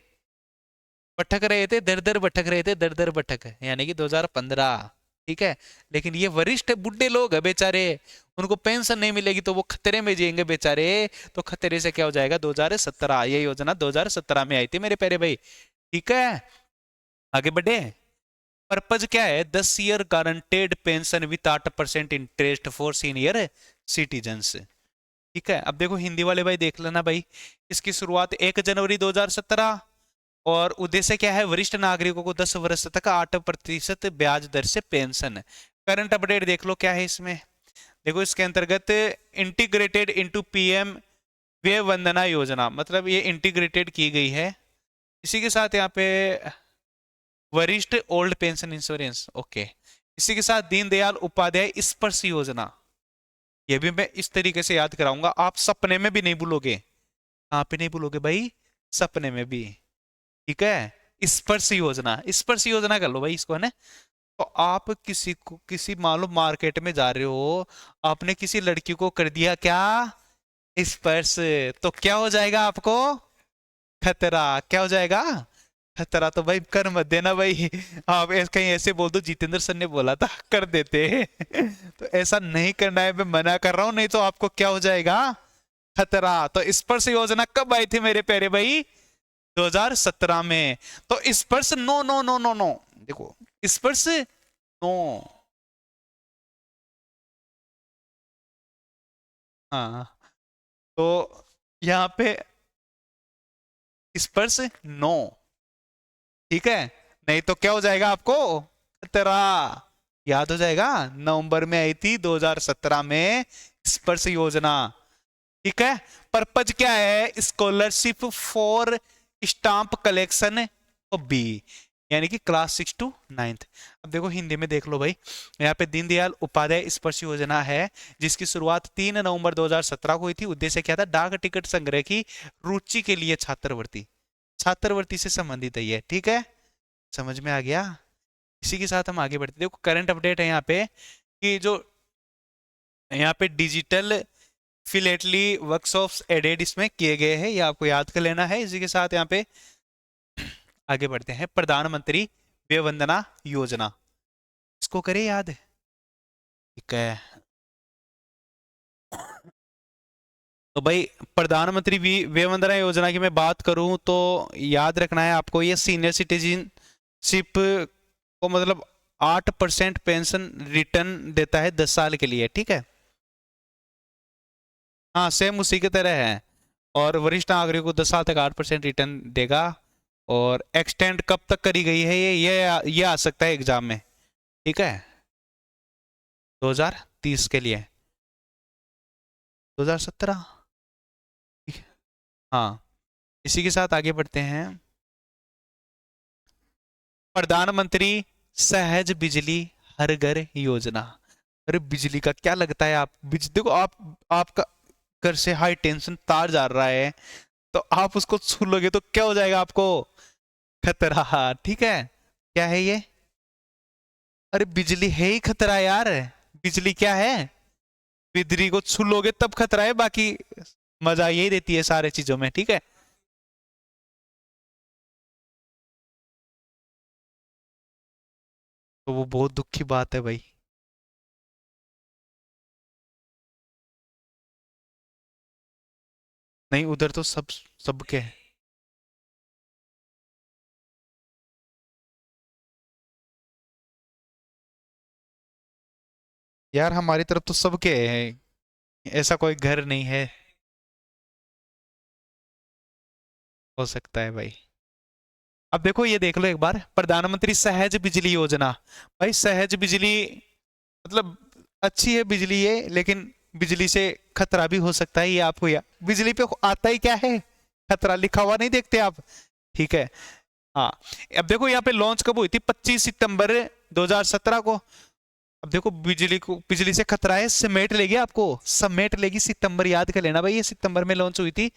भटक रहे थे, दर दर भटक रहे थे, दर दर भटक, यानी कि 2015। ठीक है, लेकिन ये वरिष्ठ बुढ़े लोग है बेचारे, उनको पेंशन नहीं मिलेगी तो वो खतरे में जिएंगे बेचारे। तो खतरे से क्या हो जाएगा? 2017, ये योजना 2017 में आई थी मेरे प्यारे भाई। ठीक है, आगे बढ़े। पर्पज क्या है? 10 year guaranteed pension with 8% interest for senior citizens. ठीक है, अब देखो हिंदी वाले भाई देख लेना भाई, इसकी शुरुआत 1 जनवरी 2017, और उद्देश्य क्या है? वरिष्ठ नागरिकों को 10 वर्ष तक 8% ब्याज दर से पेंशन। करंट अपडेट देख लो क्या है इसमें। देखो इसके अंतर्गत इंटीग्रेटेड इनटू पीएम व्यय वंदना योजना, मतलब ये इंटीग्रेटेड की गई है। इसी के साथ यहाँ पे वरिष्ठ ओल्ड पेंशन इंश्योरेंस, ओके। इसी के साथ दीनदयाल उपाध्याय स्पर्श योजना, ये भी मैं इस तरीके से याद कराऊंगा, आप सपने में भी नहीं भूलोगे। कहाँ पे नहीं भूलोगे भाई? सपने में भी। ठीक है, स्पर्श योजना, स्पर्श योजना कर लो भाई इसको, है ना? तो आप किसी को, किसी मान लो मार्केट में जा रहे हो, आपने किसी लड़की को कर दिया क्या? स्पर्श, तो क्या हो जाएगा आपको? खतरा। क्या हो जाएगा? खतरा। तो भाई कर मत देना भाई, आप कहीं ऐसे बोल दो जितेंद्र सर ने बोला था कर देते तो ऐसा नहीं करना है, मैं मना कर रहा हूं, नहीं तो आपको क्या हो जाएगा? खतरा। तो स्पर्श योजना कब आई थी मेरे प्यारे भाई? 2017 में। तो Sparsh no no no no no, देखो स्पर्श नो, हाँ, तो यहाँ पे स्पर्श नो। ठीक है, नहीं तो क्या हो जाएगा आपको? खतरा। याद हो जाएगा, नवंबर में आई थी 2017 में स्पर्श योजना। ठीक है, पर्पज क्या है? Scholarship for stamp collection B, यानी कि क्लास 6 to 9th। अब देखो हिंदी में देख लो भाई, यहाँ पे दीनदयाल उपाध्याय स्पर्श योजना है, जिसकी शुरुआत 3 नवंबर 2017 को हुई थी। उद्देश्य क्या था? डाक टिकट संग्रह की रुचि के लिए छात्रवृत्ति, छात्रवृत्ति से संबंधित है ये। ठीक है, समझ में आ गया? इसी के साथ हम आगे बढ़ते, देखो करंट अपडेट है यहाँ पे कि जो यहाँ पे डिजिटल फिलेटली वर्कशॉप्स एडेड इसमें किए गए हैं, ये आपको याद कर लेना है। इसी के साथ यहाँ पे आगे बढ़ते हैं, प्रधानमंत्री व्यय वंदना योजना, इसको करें याद? ठीक है, तो भाई प्रधानमंत्री व्यय वंदना योजना की मैं बात करूं तो याद रखना है आपको, ये सीनियर सिटीजनशिप को मतलब 8% पेंशन रिटर्न देता है 10 साल के लिए। ठीक है, हाँ सेम उसी की तरह है, और वरिष्ठ नागरिक को 10 साल तक 8% रिटर्न देगा। और एक्सटेंड कब तक करी गई है ये आ सकता है एग्जाम में। ठीक है, 2030 के लिए, 2017। हाँ, इसी के साथ आगे बढ़ते हैं, प्रधानमंत्री सहज बिजली हर घर योजना। अरे बिजली का क्या लगता है? आप देखो आपका घर से हाई टेंशन तार जा रहा है, तो आप उसको छू लोगे तो क्या हो जाएगा आपको? खतरा। ठीक है, क्या है ये? अरे बिजली है ही खतरा यार, बिजली क्या है? बिजली को छू लोगे तब खतरा है, बाकी मजा यही देती है सारे चीजों में। ठीक है, तो वो बहुत दुख की बात है भाई। नहीं उधर तो सबके है। यार हमारी तरफ तो सबके है, ऐसा कोई घर नहीं है। हो सकता है भाई। अब देखो ये देख लो एक बार, प्रधानमंत्री सहज बिजली योजना। भाई सहज बिजली मतलब अच्छी है बिजली ये, लेकिन बिजली से खतरा भी हो सकता है, ये आपको या बिजली पे आता ही क्या है? खतरा लिखा हुआ नहीं देखते आप? ठीक है, हाँ। अब देखो यहाँ पे लॉन्च कब हुई थी? 25 सितंबर 2017 को। अब देखो बिजली को, बिजली से खतरा है, समेट लेगी आपको, समेट लेगी। सितंबर याद कर लेना भाई, ये सितंबर में लॉन्च हुई थी।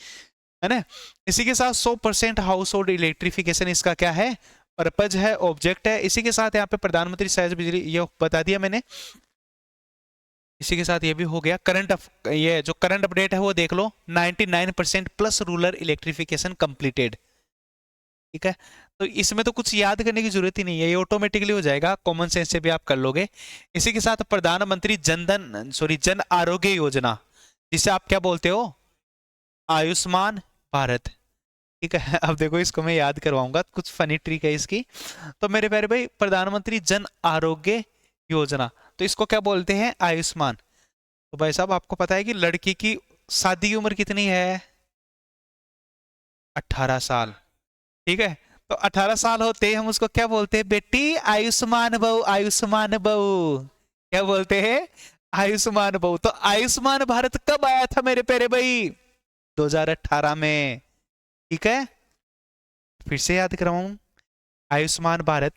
है ना। इसी के साथ 100% हाउस होल्ड इलेक्ट्रिफिकेशन इसका क्या है, पर्पज है, ऑब्जेक्ट है। इसी के साथ यहाँ पे प्रधानमंत्री सहज बिजली ये बता दिया मैंने। इसी के साथ ये भी हो गया। ये जो करंट अपडेट है वो देख लो, 99% प्लस रूरल इलेक्ट्रिफिकेशन कंप्लीटेड। ठीक है, तो इसमें तो कुछ याद करने की जरूरत ही नहीं है, ये ऑटोमेटिकली हो जाएगा, कॉमन सेंस से भी आप कर लोगे। इसी के साथ प्रधानमंत्री जन आरोग्य योजना, जिसे आप क्या बोलते हो, आयुष्मान भारत। ठीक है, अब देखो इसको मैं याद करवाऊंगा, कुछ फनी ट्रिक है इसकी। तो मेरे प्यारे भाई, प्रधानमंत्री जन आरोग्य योजना, तो इसको क्या बोलते हैं, आयुष्मान। तो भाई साहब आपको पता है कि लड़की की शादी की उम्र कितनी है, 18 साल। ठीक है, तो 18 साल होते ही हम उसको क्या बोलते हैं, बेटी आयुष्मान बहू, आयुष्मान बहू। क्या बोलते हैं, आयुष्मान बहू। तो आयुष्मान भारत कब आया था मेरे प्यारे भाई, 2018 में। ठीक है, फिर से याद करवाऊं, आयुष्मान भारत।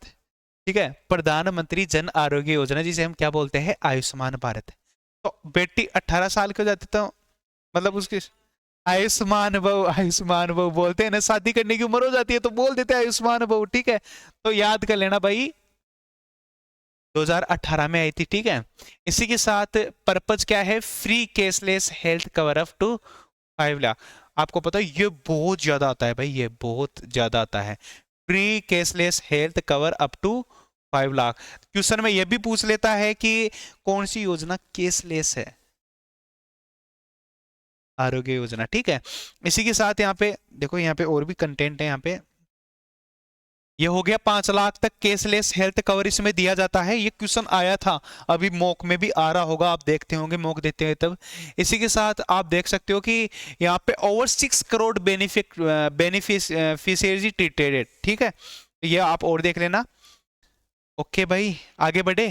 ठीक है, प्रधानमंत्री जन आरोग्य योजना, जिसे हम क्या बोलते हैं, आयुष्मान भारत। तो बेटी 18 साल की हो जाती तो मतलब उसकी आयुष्मान बहू, आयुष्मान बहू बोलते हैं ना, शादी करने की उम्र हो जाती है तो बोल देते हैं आयुष्मान बहू। ठीक है, तो याद कर लेना भाई, 2018 में आई थी। ठीक है, इसी के साथ पर्पज क्या है, free cashless health cover up to 5 lakh. आपको पता है ये बहुत ज्यादा आता है भाई, ये बहुत ज्यादा आता है, free cashless health cover up to 5 lakh. Question में यह भी पूछ लेता है कि कौन सी योजना केसलेस है, आरोग्य योजना। ठीक है, इसी के साथ यहाँ पे देखो, यहाँ पे और भी कंटेंट है। यहाँ पे ये हो गया 5 लाख तक केसलेस हेल्थ कवर इसमें दिया जाता है। ये क्वेश्चन आया था, अभी मॉक में भी आ रहा होगा, आप देखते होंगे मॉक देते हैं तब। इसी के साथ आप देख सकते हो कि यहाँ पे ओवर 6 करोड़ बेनिफिशियरी ट्रीटेड। ठीक है, ये आप और देख लेना। ओके भाई, आगे बढ़े।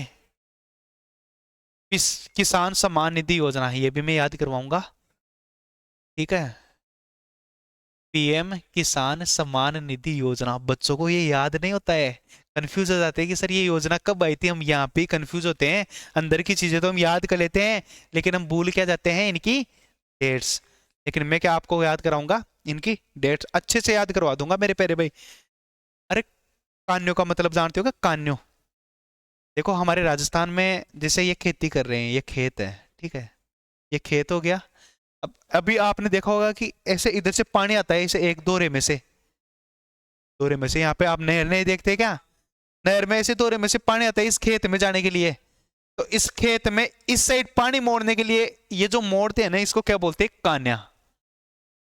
किसान सम्मान निधि योजना, ये भी मैं याद करवाऊंगा। ठीक है, पीएम किसान सम्मान निधि योजना, बच्चों को ये याद नहीं होता है, कंफ्यूज हो जाते हैं कि सर ये योजना कब आई थी। हम यहाँ पे कंफ्यूज होते हैं, अंदर की चीजें तो हम याद कर लेते हैं लेकिन हम भूल क्या जाते हैं, इनकी डेट्स। लेकिन मैं क्या आपको याद कराऊंगा, इनकी डेट्स अच्छे से याद करवा दूंगा मेरे प्यारे भाई। अरे कान्यो का मतलब जानते हो क्या, कान्यो। देखो हमारे राजस्थान में जैसे ये खेती कर रहे हैं, ये खेत है। ठीक है, ये खेत हो गया। अब अभी आपने देखा होगा कि ऐसे इधर से पानी आता है, इसे एक दोरे में से, दोरे में से। यहाँ पे आप नहर नहीं देखते क्या, नहर में ऐसे दोरे में से पानी आता है इस खेत में जाने के लिए। तो इस खेत में इस साइड पानी मोड़ने के लिए ये जो मोड़ते हैं ना, इसको क्या बोलते हैं, कान्या।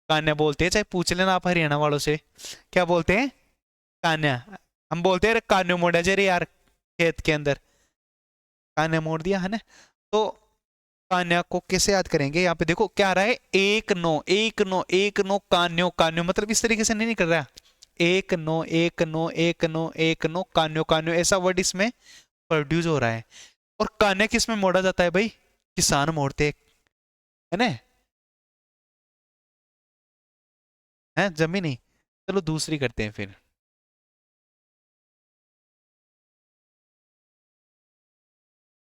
कान्या बोलते हैं, चाहे पूछ लेना आप हरियाणा वालों से, क्या बोलते हैं, कान्या। हम बोलते हैं कान्यो मोड़ा जे रे यार, खेत के अंदर कान्या मोड़ दिया है ना। तो कान्या को कैसे याद करेंगे, यहाँ पे देखो क्या आ रहा है, 1 9 1 9 1 9 कान्यो। कान्यो मतलब इस तरीके से नहीं निकल रहा, 1 9 1 9 1 9 1 9 कान्यो, कान्यो ऐसा वर्ड इसमें प्रोड्यूस हो रहा है। और कान्या किस में मोड़ा जाता है भाई, किसान मोड़ते है ना, है जमीनी। चलो दूसरी करते हैं फिर।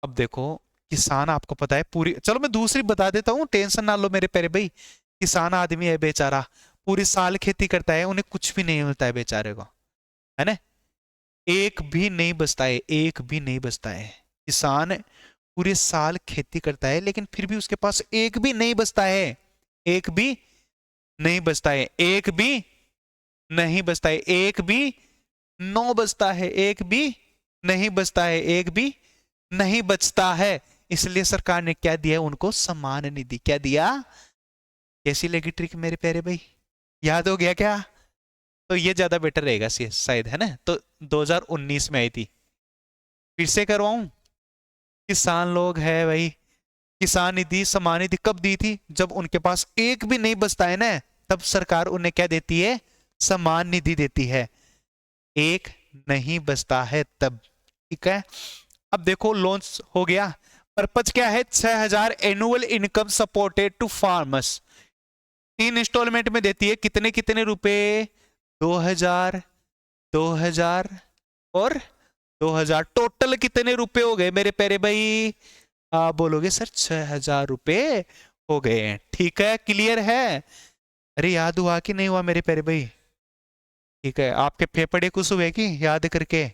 अब देखो किसान, आपको पता है पूरी, चलो मैं दूसरी बता देता हूँ, टेंशन ना लो मेरे प्यारे भाई। किसान आदमी है बेचारा, पूरी साल खेती करता है, उन्हें कुछ भी नहीं मिलता है बेचारे को, है ना, एक भी नहीं बचता है, एक भी नहीं बचता है। किसान पूरे साल खेती करता है लेकिन फिर भी उसके पास एक भी नहीं बचता है, एक भी नहीं बचता है, एक भी नहीं बचता है, एक भी नो बचता है, एक भी नहीं बचता है, एक भी नहीं बचता है। इसलिए सरकार ने क्या दिया, उनको सम्मान निधि। क्या दिया, कैसी लगी ट्रिक मेरे प्यारे भाई, याद हो गया क्या। तो ये ज्यादा बेटर रहेगा शायद, है ना। तो 2019 में आई थी, फिर से करवाऊं। किसान लोग है भाई, किसान निधि सम्मान निधि कब दी थी, जब उनके पास एक भी नहीं बचता है ना, तब सरकार उन्हें क्या देती है, सम्मान निधि देती है। एक नहीं बचता है तब। ठीक है, अब देखो लॉन्च हो गया। पर्पज क्या है, 6,000 annual income supported to farmers. 3 installment में देती है, कितने कितने रुपए, 2,000, 2,000 और 2,000, टोटल कितने रुपए हो गए मेरे प्यारे भाई, आप बोलोगे सर 6,000 रुपए हो गए हैं। ठीक है, क्लियर है, अरे याद हुआ कि नहीं हुआ मेरे प्यारे भाई? ठीक है, आपके फेफड़े कुछ हुए कि याद करके?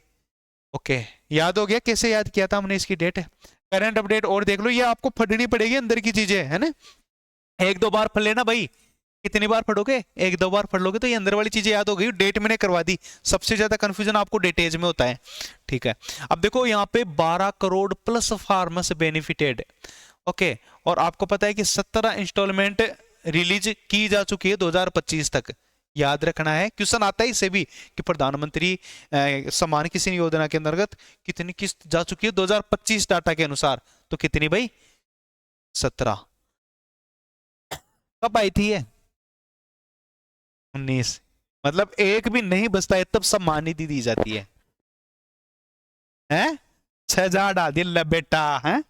ओके, याद हो गया कैसे याद किया था हमने इसकी डेट? करंट अपडेट और देख लो, ये आपको पढ़नी पड़ेगी अंदर की चीजें, है ना? एक दो बार पढ़ लेना भाई। कितनी बार पढ़ोगे? एक दो बार पढ़ लोगे तो ये अंदर वाली चीजें याद हो गई। डेट मैंने करवा दी, सबसे ज्यादा कंफ्यूजन आपको डेटेज में होता है। ठीक है, अब देखो यहाँ पे 12 crore plus farmers benefited. Okay, और आपको पता है कि 17 इंस्टॉलमेंट रिलीज की जा चुकी है 2025 तक। याद रखना है, क्वेश्चन आता है इससे भी कि प्रधानमंत्री सम्मान किसान योजना के अंतर्गत कितनी किस्त जा चुकी है 2025 डाटा के अनुसार। तो कितनी भाई? 17। कब आई थी ये? 19। मतलब एक भी नहीं बचता है तब सम्मान निधि दी जाती है। हैं? 6,000 डाल दिया बेटा है।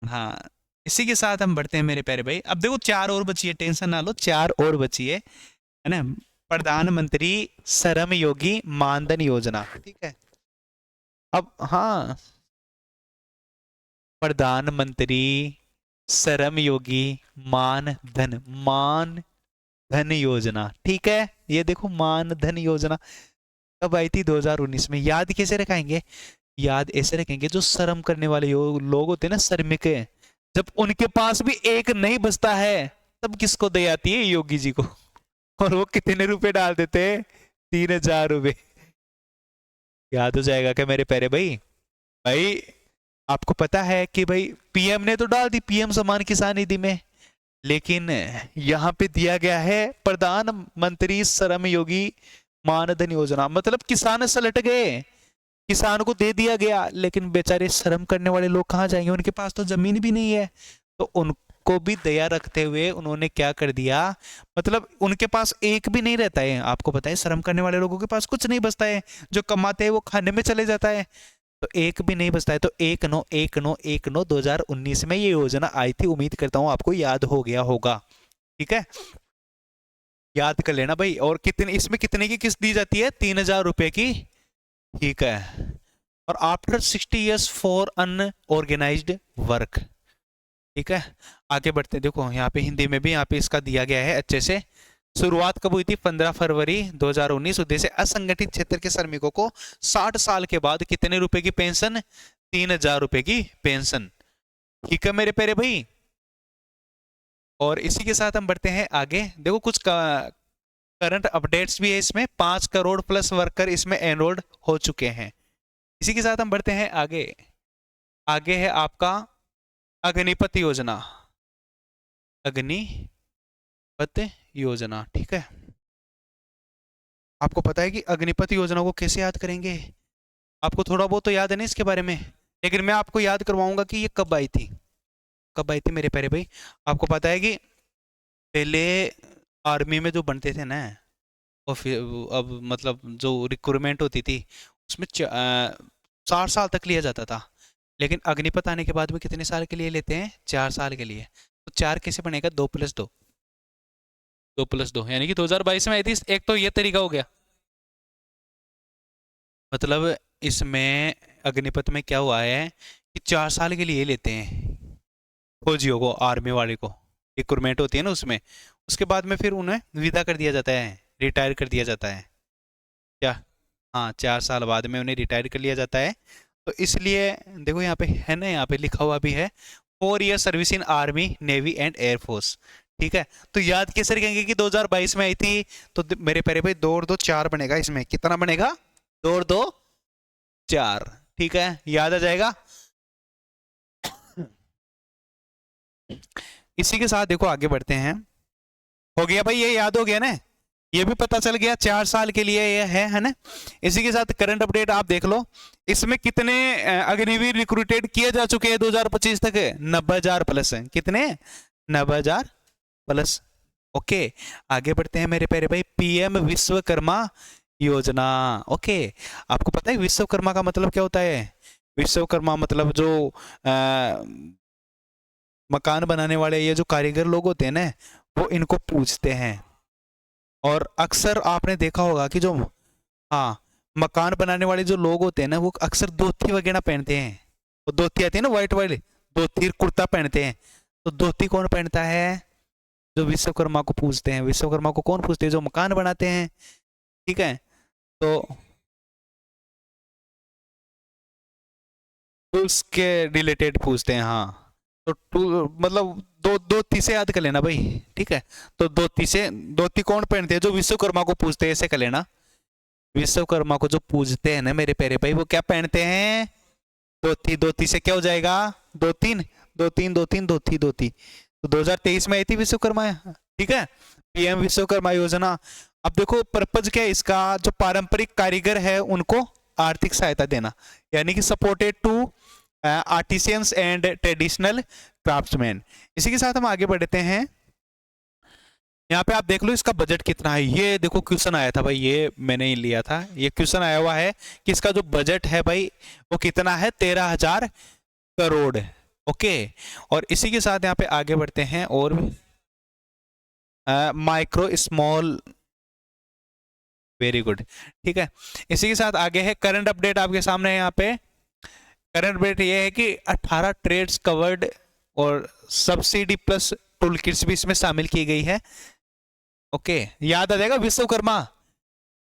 हाँ, इसी के साथ हम बढ़ते हैं मेरे प्यारे भाई। अब देखो 4 और बची है, टेंशन ना लो, 4 और बची है ना? प्रधानमंत्री श्रम योगी मानधन योजना, ठीक है। अब हाँ, प्रधानमंत्री श्रम योगी मान धन योजना, ठीक है। ये देखो मान धन योजना कब आई थी? 2019 में। याद कैसे रखेंगे? याद ऐसे रखेंगे, जो श्रम करने वाले लोग होते हैं ना, श्रमिक, जब उनके पास भी एक नहीं बचता है तब किसको दे आती है? योगी जी को। और वो कितने रुपए डाल देते हैं? 3,000 रुपए। याद हो जाएगा क्या मेरे प्यारे भाई? भाई आपको पता है कि भाई पीएम ने तो डाल दी पीएम सम्मान किसान निधि में, लेकिन यहाँ पे दिया गया है प्रधानमंत्री श्रम योगी मानधन योजना। मतलब किसान सलट गए, किसान को दे दिया गया, लेकिन बेचारे श्रम करने वाले लोग कहाँ जाएंगे? उनके पास तो जमीन भी नहीं है। तो उनको भी दया रखते हुए उन्होंने क्या कर दिया, मतलब उनके पास एक भी नहीं रहता है। आपको पता है श्रम करने वाले लोगों के पास कुछ नहीं बचता है, जो कमाते हैं वो खाने में चले जाता है, तो एक भी नहीं बचता है। तो 1/9/1/9/1/9 2019 में ये योजना आई थी। उम्मीद करता हूं आपको याद हो गया होगा। ठीक है, याद कर लेना भाई। और कितने इसमें कितने की किस्त दी जाती है? 3,000 रुपए की। ठीक है, और after 60 years for unorganised work. ठीक है, आगे बढ़ते हैं। देखो यहाँ पे हिंदी में भी यहाँ पे इसका दिया गया है अच्छे से। शुरुआत कब हुई थी? 15 फरवरी 2019। उद्देश्य असंगठित क्षेत्र के श्रमिकों को 60 साल के बाद कितने रुपए की पेंशन? 3,000 रुपए की पेंशन। ठीक है मेरे प्यारे भाई, और इसी के साथ हम बढ़ते हैं आगे। देखो कुछ करंट अपडेट्स भी है इसमें। 5 करोड़ प्लस वर्कर इसमें एनरोल्ड हो चुके हैं। इसी के साथ हम बढ़ते हैं आगे। आगे है आपका अग्निपथ योजना। अग्निपथ योजना, ठीक है। आपको पता है कि अग्निपथ योजना को कैसे याद करेंगे? आपको थोड़ा बहुत तो याद है ना इसके बारे में, लेकिन मैं आपको याद करवाऊंगा कि ये कब आई थी। कब आई थी मेरे प्यारे भाई? आपको पता है कि पहले आर्मी में जो बनते थे ना, और फिर अब मतलब जो रिक्रूटमेंट होती थी उसमें 4 साल तक लिया जाता था। लेकिन अग्निपथ आने के बाद में कितने साल के लिए लेते हैं? 4 साल के लिए। तो 4 कैसे बनेगा? 2+2, 2+2 यानी कि 2022 में आई थी। एक तो ये तरीका हो गया, मतलब इसमें अग्निपथ में क्या हुआ है कि 4 साल के लिए लेते हैं फौजियों को, आर्मी वाले को रिक्रूटमेंट होती है ना उसमें। उसके बाद में फिर उन्हें विदा कर दिया जाता है, रिटायर कर दिया जाता है क्या? हाँ, 4 साल बाद में उन्हें रिटायर कर लिया जाता है। तो इसलिए देखो यहाँ पे है ना, यहाँ पे लिखा हुआ भी है 4 year service in army navy and air force. ठीक है, तो याद कैसे रखेंगे कि 2022 में आई थी? तो मेरे प्यारे भाई 2 और 2 4 बनेगा। इसमें कितना बनेगा? 2 और 2 4। ठीक है, याद आ जाएगा। इसी के साथ देखो आगे बढ़ते हैं। हो गया भाई, ये याद हो गया ना, ये भी पता चल गया 4 साल के लिए ये है ना। इसी के साथ करंट अपडेट आप देख लो, इसमें कितने अग्निवीर रिक्रूटेड किए जा चुके हैं 2025 तक? 90,000 प्लस है। कितने? 90,000 प्लस। ओके, आगे बढ़ते हैं मेरे प्यारे भाई। पीएम विश्वकर्मा योजना। ओके, आपको पता है विश्वकर्मा का मतलब क्या होता है? विश्वकर्मा मतलब जो मकान बनाने वाले, ये जो कारीगर लोग होते हैं ना, वो इनको पूछते हैं। और अक्सर आपने देखा होगा कि जो हाँ मकान बनाने वाले जो लोग होते हैं ना, वो अक्सर धोती वगैरह पहनते हैं। वो धोती आती है ना, व्हाइट वाली धोती, कुर्ता पहनते हैं। तो धोती कौन पहनता है? जो विश्वकर्मा को पूजते हैं। विश्वकर्मा को कौन पूजते हैं? जो मकान बनाते हैं, ठीक है। तो टूल्स के रिलेटेड पूछते हैं, हाँ। तो टूल मतलब दो ती से याद कर लेना भाई, ठीक है। तो दो ती कौन पहनते हैं? जो विश्वकर्मा को पूजते हैं, ऐसे कर लेना। विश्वकर्मा को जो पूजते हैं ना मेरे प्यारे भाई, वो क्या पहनते हैं? दो ती से क्या हो जाएगा? दो तीन, दो तीन, दो तीन, दो थी, दो थी। तो 2023 में आई थी विश्वकर्मा, ठीक है। पीएम विश्वकर्मा योजना। अब देखो पर्पज क्या है इसका? जो पारंपरिक कारीगर है उनको आर्थिक सहायता देना, यानी कि supported to artisans and traditional craftsman. इसी के साथ हम आगे बढ़ते हैं। यहाँ पे आप देख लो इसका बजट कितना है। ये देखो क्वेश्चन आया था भाई, ये मैंने ही लिया था। ये क्वेश्चन आया हुआ है कि इसका जो बजट है भाई वो कितना है? 13,000 करोड़। ओके। और इसी के साथ यहाँ पे आगे बढ़ते हैं और माइक्रो स्मॉल, वेरी गुड, ठीक है। इसी के साथ आगे है करंट अपडेट आपके सामने है। यहाँ पे करंट अपडेट ये है कि 18 ट्रेड्स कवर्ड और सब्सिडी प्लस टूल किट्स भी इसमें शामिल की गई है। ओके, याद आ जाएगा विश्वकर्मा।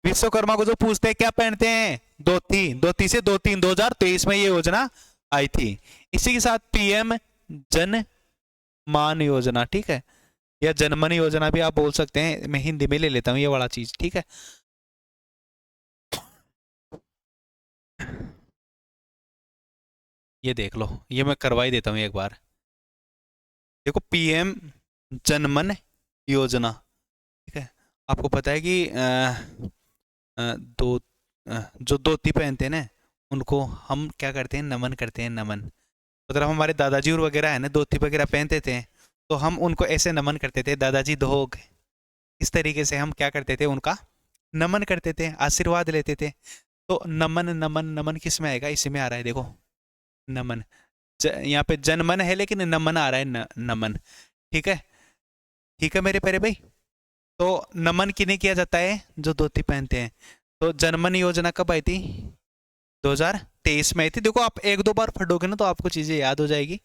विश्वकर्मा को जो पूछते हैं क्या पहनते हैं? धोती। धोती से 2023 में ये योजना आई थी। इसी के साथ पीएम जन मान योजना, ठीक है, या जनमन योजना भी आप बोल सकते हैं। मैं हिंदी में ले लेता हूँ ये वाला चीज, ठीक है। ये देख लो, ये मैं करवा ही देता हूँ एक बार। देखो पीएम जनमन योजना, ठीक है। आपको पता है कि दो जो धोती पहनते हैं ना, उनको हम क्या करते हैं? नमन करते हैं, नमन। मतलब हमारे दादाजी और वगैरह है ना, धोती वगैरह पहनते थे, तो हम उनको ऐसे नमन करते थे, दादाजी दोग। इस तरीके से हम क्या करते थे? उनका नमन करते थे, आशीर्वाद लेते थे। तो नमन, नमन, नमन किस में आएगा? इसी में आ रहा है, देखो नमन। यहाँ पे जनमन है लेकिन नमन आ रहा है, नमन, ठीक है। ठीक है मेरे प्यारे भाई। तो नमन किन्हें किया जाता है? जो धोती पहनते हैं। तो जनमन योजना कब आई थी? 2023 में आई थी। देखो आप एक दो बार पढ़ोगे ना तो आपको चीजें याद हो जाएगी,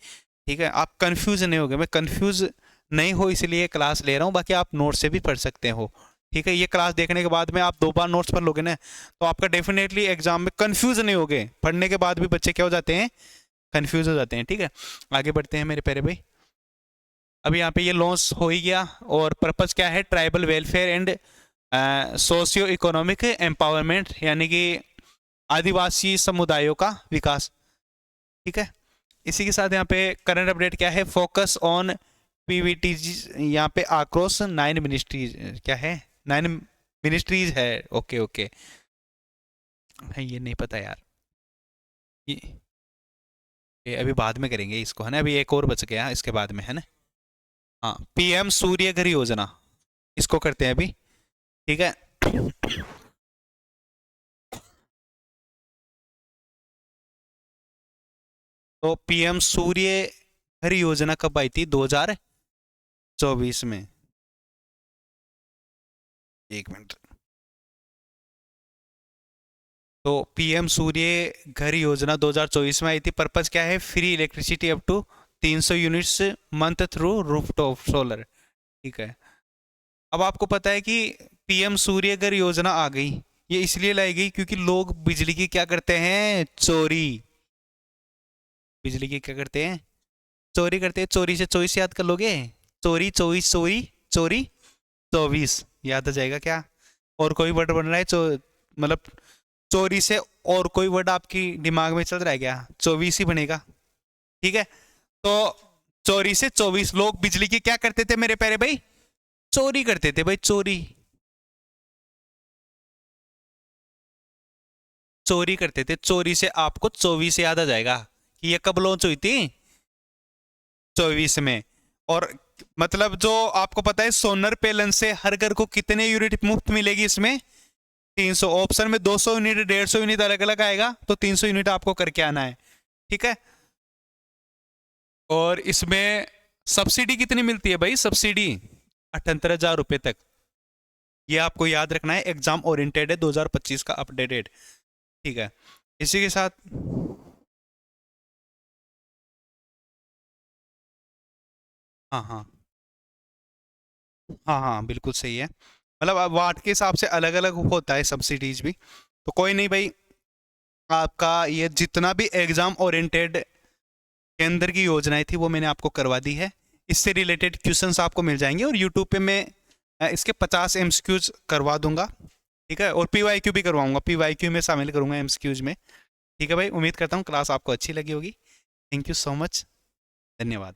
ठीक है। आप कंफ्यूज नहीं होगे, मैं कंफ्यूज नहीं हो इसलिए क्लास ले रहा हूँ, बाकी आप नोट से भी पढ़ सकते हो, ठीक है। ये क्लास देखने के बाद में आप दो बार नोट्स पढ़ लोगे ना तो आपका डेफिनेटली एग्जाम में कंफ्यूज नहीं होगे। पढ़ने के बाद भी बच्चे क्या हो जाते हैं? कंफ्यूज हो जाते हैं, ठीक है। आगे बढ़ते हैं मेरे प्यारे भाई। अभी यहाँ पे ये लॉन्च हो ही गया और पर्पस क्या है? Tribal welfare and socio economic empowerment, यानी कि आदिवासी समुदायों का विकास, ठीक है। इसी के साथ यहाँ पे करंट अपडेट क्या है? Focus on Pvt. यहाँ पे आक्रोश 9 मिनिस्ट्रीज, क्या है? 9 मिनिस्ट्रीज है। ओके ओके, ये नहीं पता यार। ये अभी बाद में करेंगे इसको, है ना। अभी एक और बच गया इसके बाद में, है ना। हाँ, पीएम सूर्य घर योजना, इसको करते हैं अभी, ठीक है। तो पीएम सूर्य घर योजना कब आई थी? 2024 में। एक मिनट। तो पीएम सूर्य घर योजना 2024 में आई थी। पर्पज क्या है? Free electricity up to 300 units month through rooftop solar, ठीक है। अब आपको पता है कि पीएम सूर्य घर योजना आ गई, ये इसलिए लाई गई क्योंकि लोग बिजली की क्या करते हैं? चोरी। बिजली की क्या करते हैं? चोरी करते हैं। चोरी से 24 याद कर लोगे? चोरी 24, चोरी चोरी 24 याद आ जाएगा क्या? और कोई वर्ड बन रहा है मतलब चोरी से और कोई वर्ड आपकी दिमाग में चल रहा है क्या? 24 ही बनेगा, ठीक है। तो चोरी से 24 लोग बिजली की क्या करते थे मेरे प्यारे भाई? चोरी करते थे भाई, चोरी। चोरी करते थे। चोरी से आपको 24 याद आ जाएगा कि ये कब लॉन्च हुई थी? 24 में। और मतलब जो आपको पता है सोलर पैनल से हर घर को कितने यूनिट मुफ्त मिलेगी इसमें? 300। ऑप्शन में 200 यूनिट, 150 यूनिट अलग अलग आएगा, तो 300 यूनिट आपको करके आना है, ठीक है। और इसमें सब्सिडी कितनी मिलती है भाई? सब्सिडी 78,000 रुपए तक। ये आपको याद रखना है, एग्जाम ओरिएंटेड है, 2025 का अपडेटेड, ठीक है। इसी के साथ हाँ हाँ हाँ हाँ बिल्कुल सही है। मतलब अब वाट के हिसाब से अलग अलग होता है सब्सिडीज भी। तो कोई नहीं भाई, आपका ये जितना भी एग्जाम ओरिएंटेड के अंदर की योजनाएं थी वो मैंने आपको करवा दी है। इससे रिलेटेड क्वेश्चंस आपको मिल जाएंगे और यूट्यूब पे मैं इसके 50 एमसीक्यूज करवा दूंगा। ठीक है, और पीवाईक्यू भी करवाऊंगा, पीवाईक्यू में शामिल करूंगा एमसीक्यूज में। ठीक है भाई, उम्मीद करता हूँ क्लास आपको अच्छी लगी होगी। Thank you so much. धन्यवाद।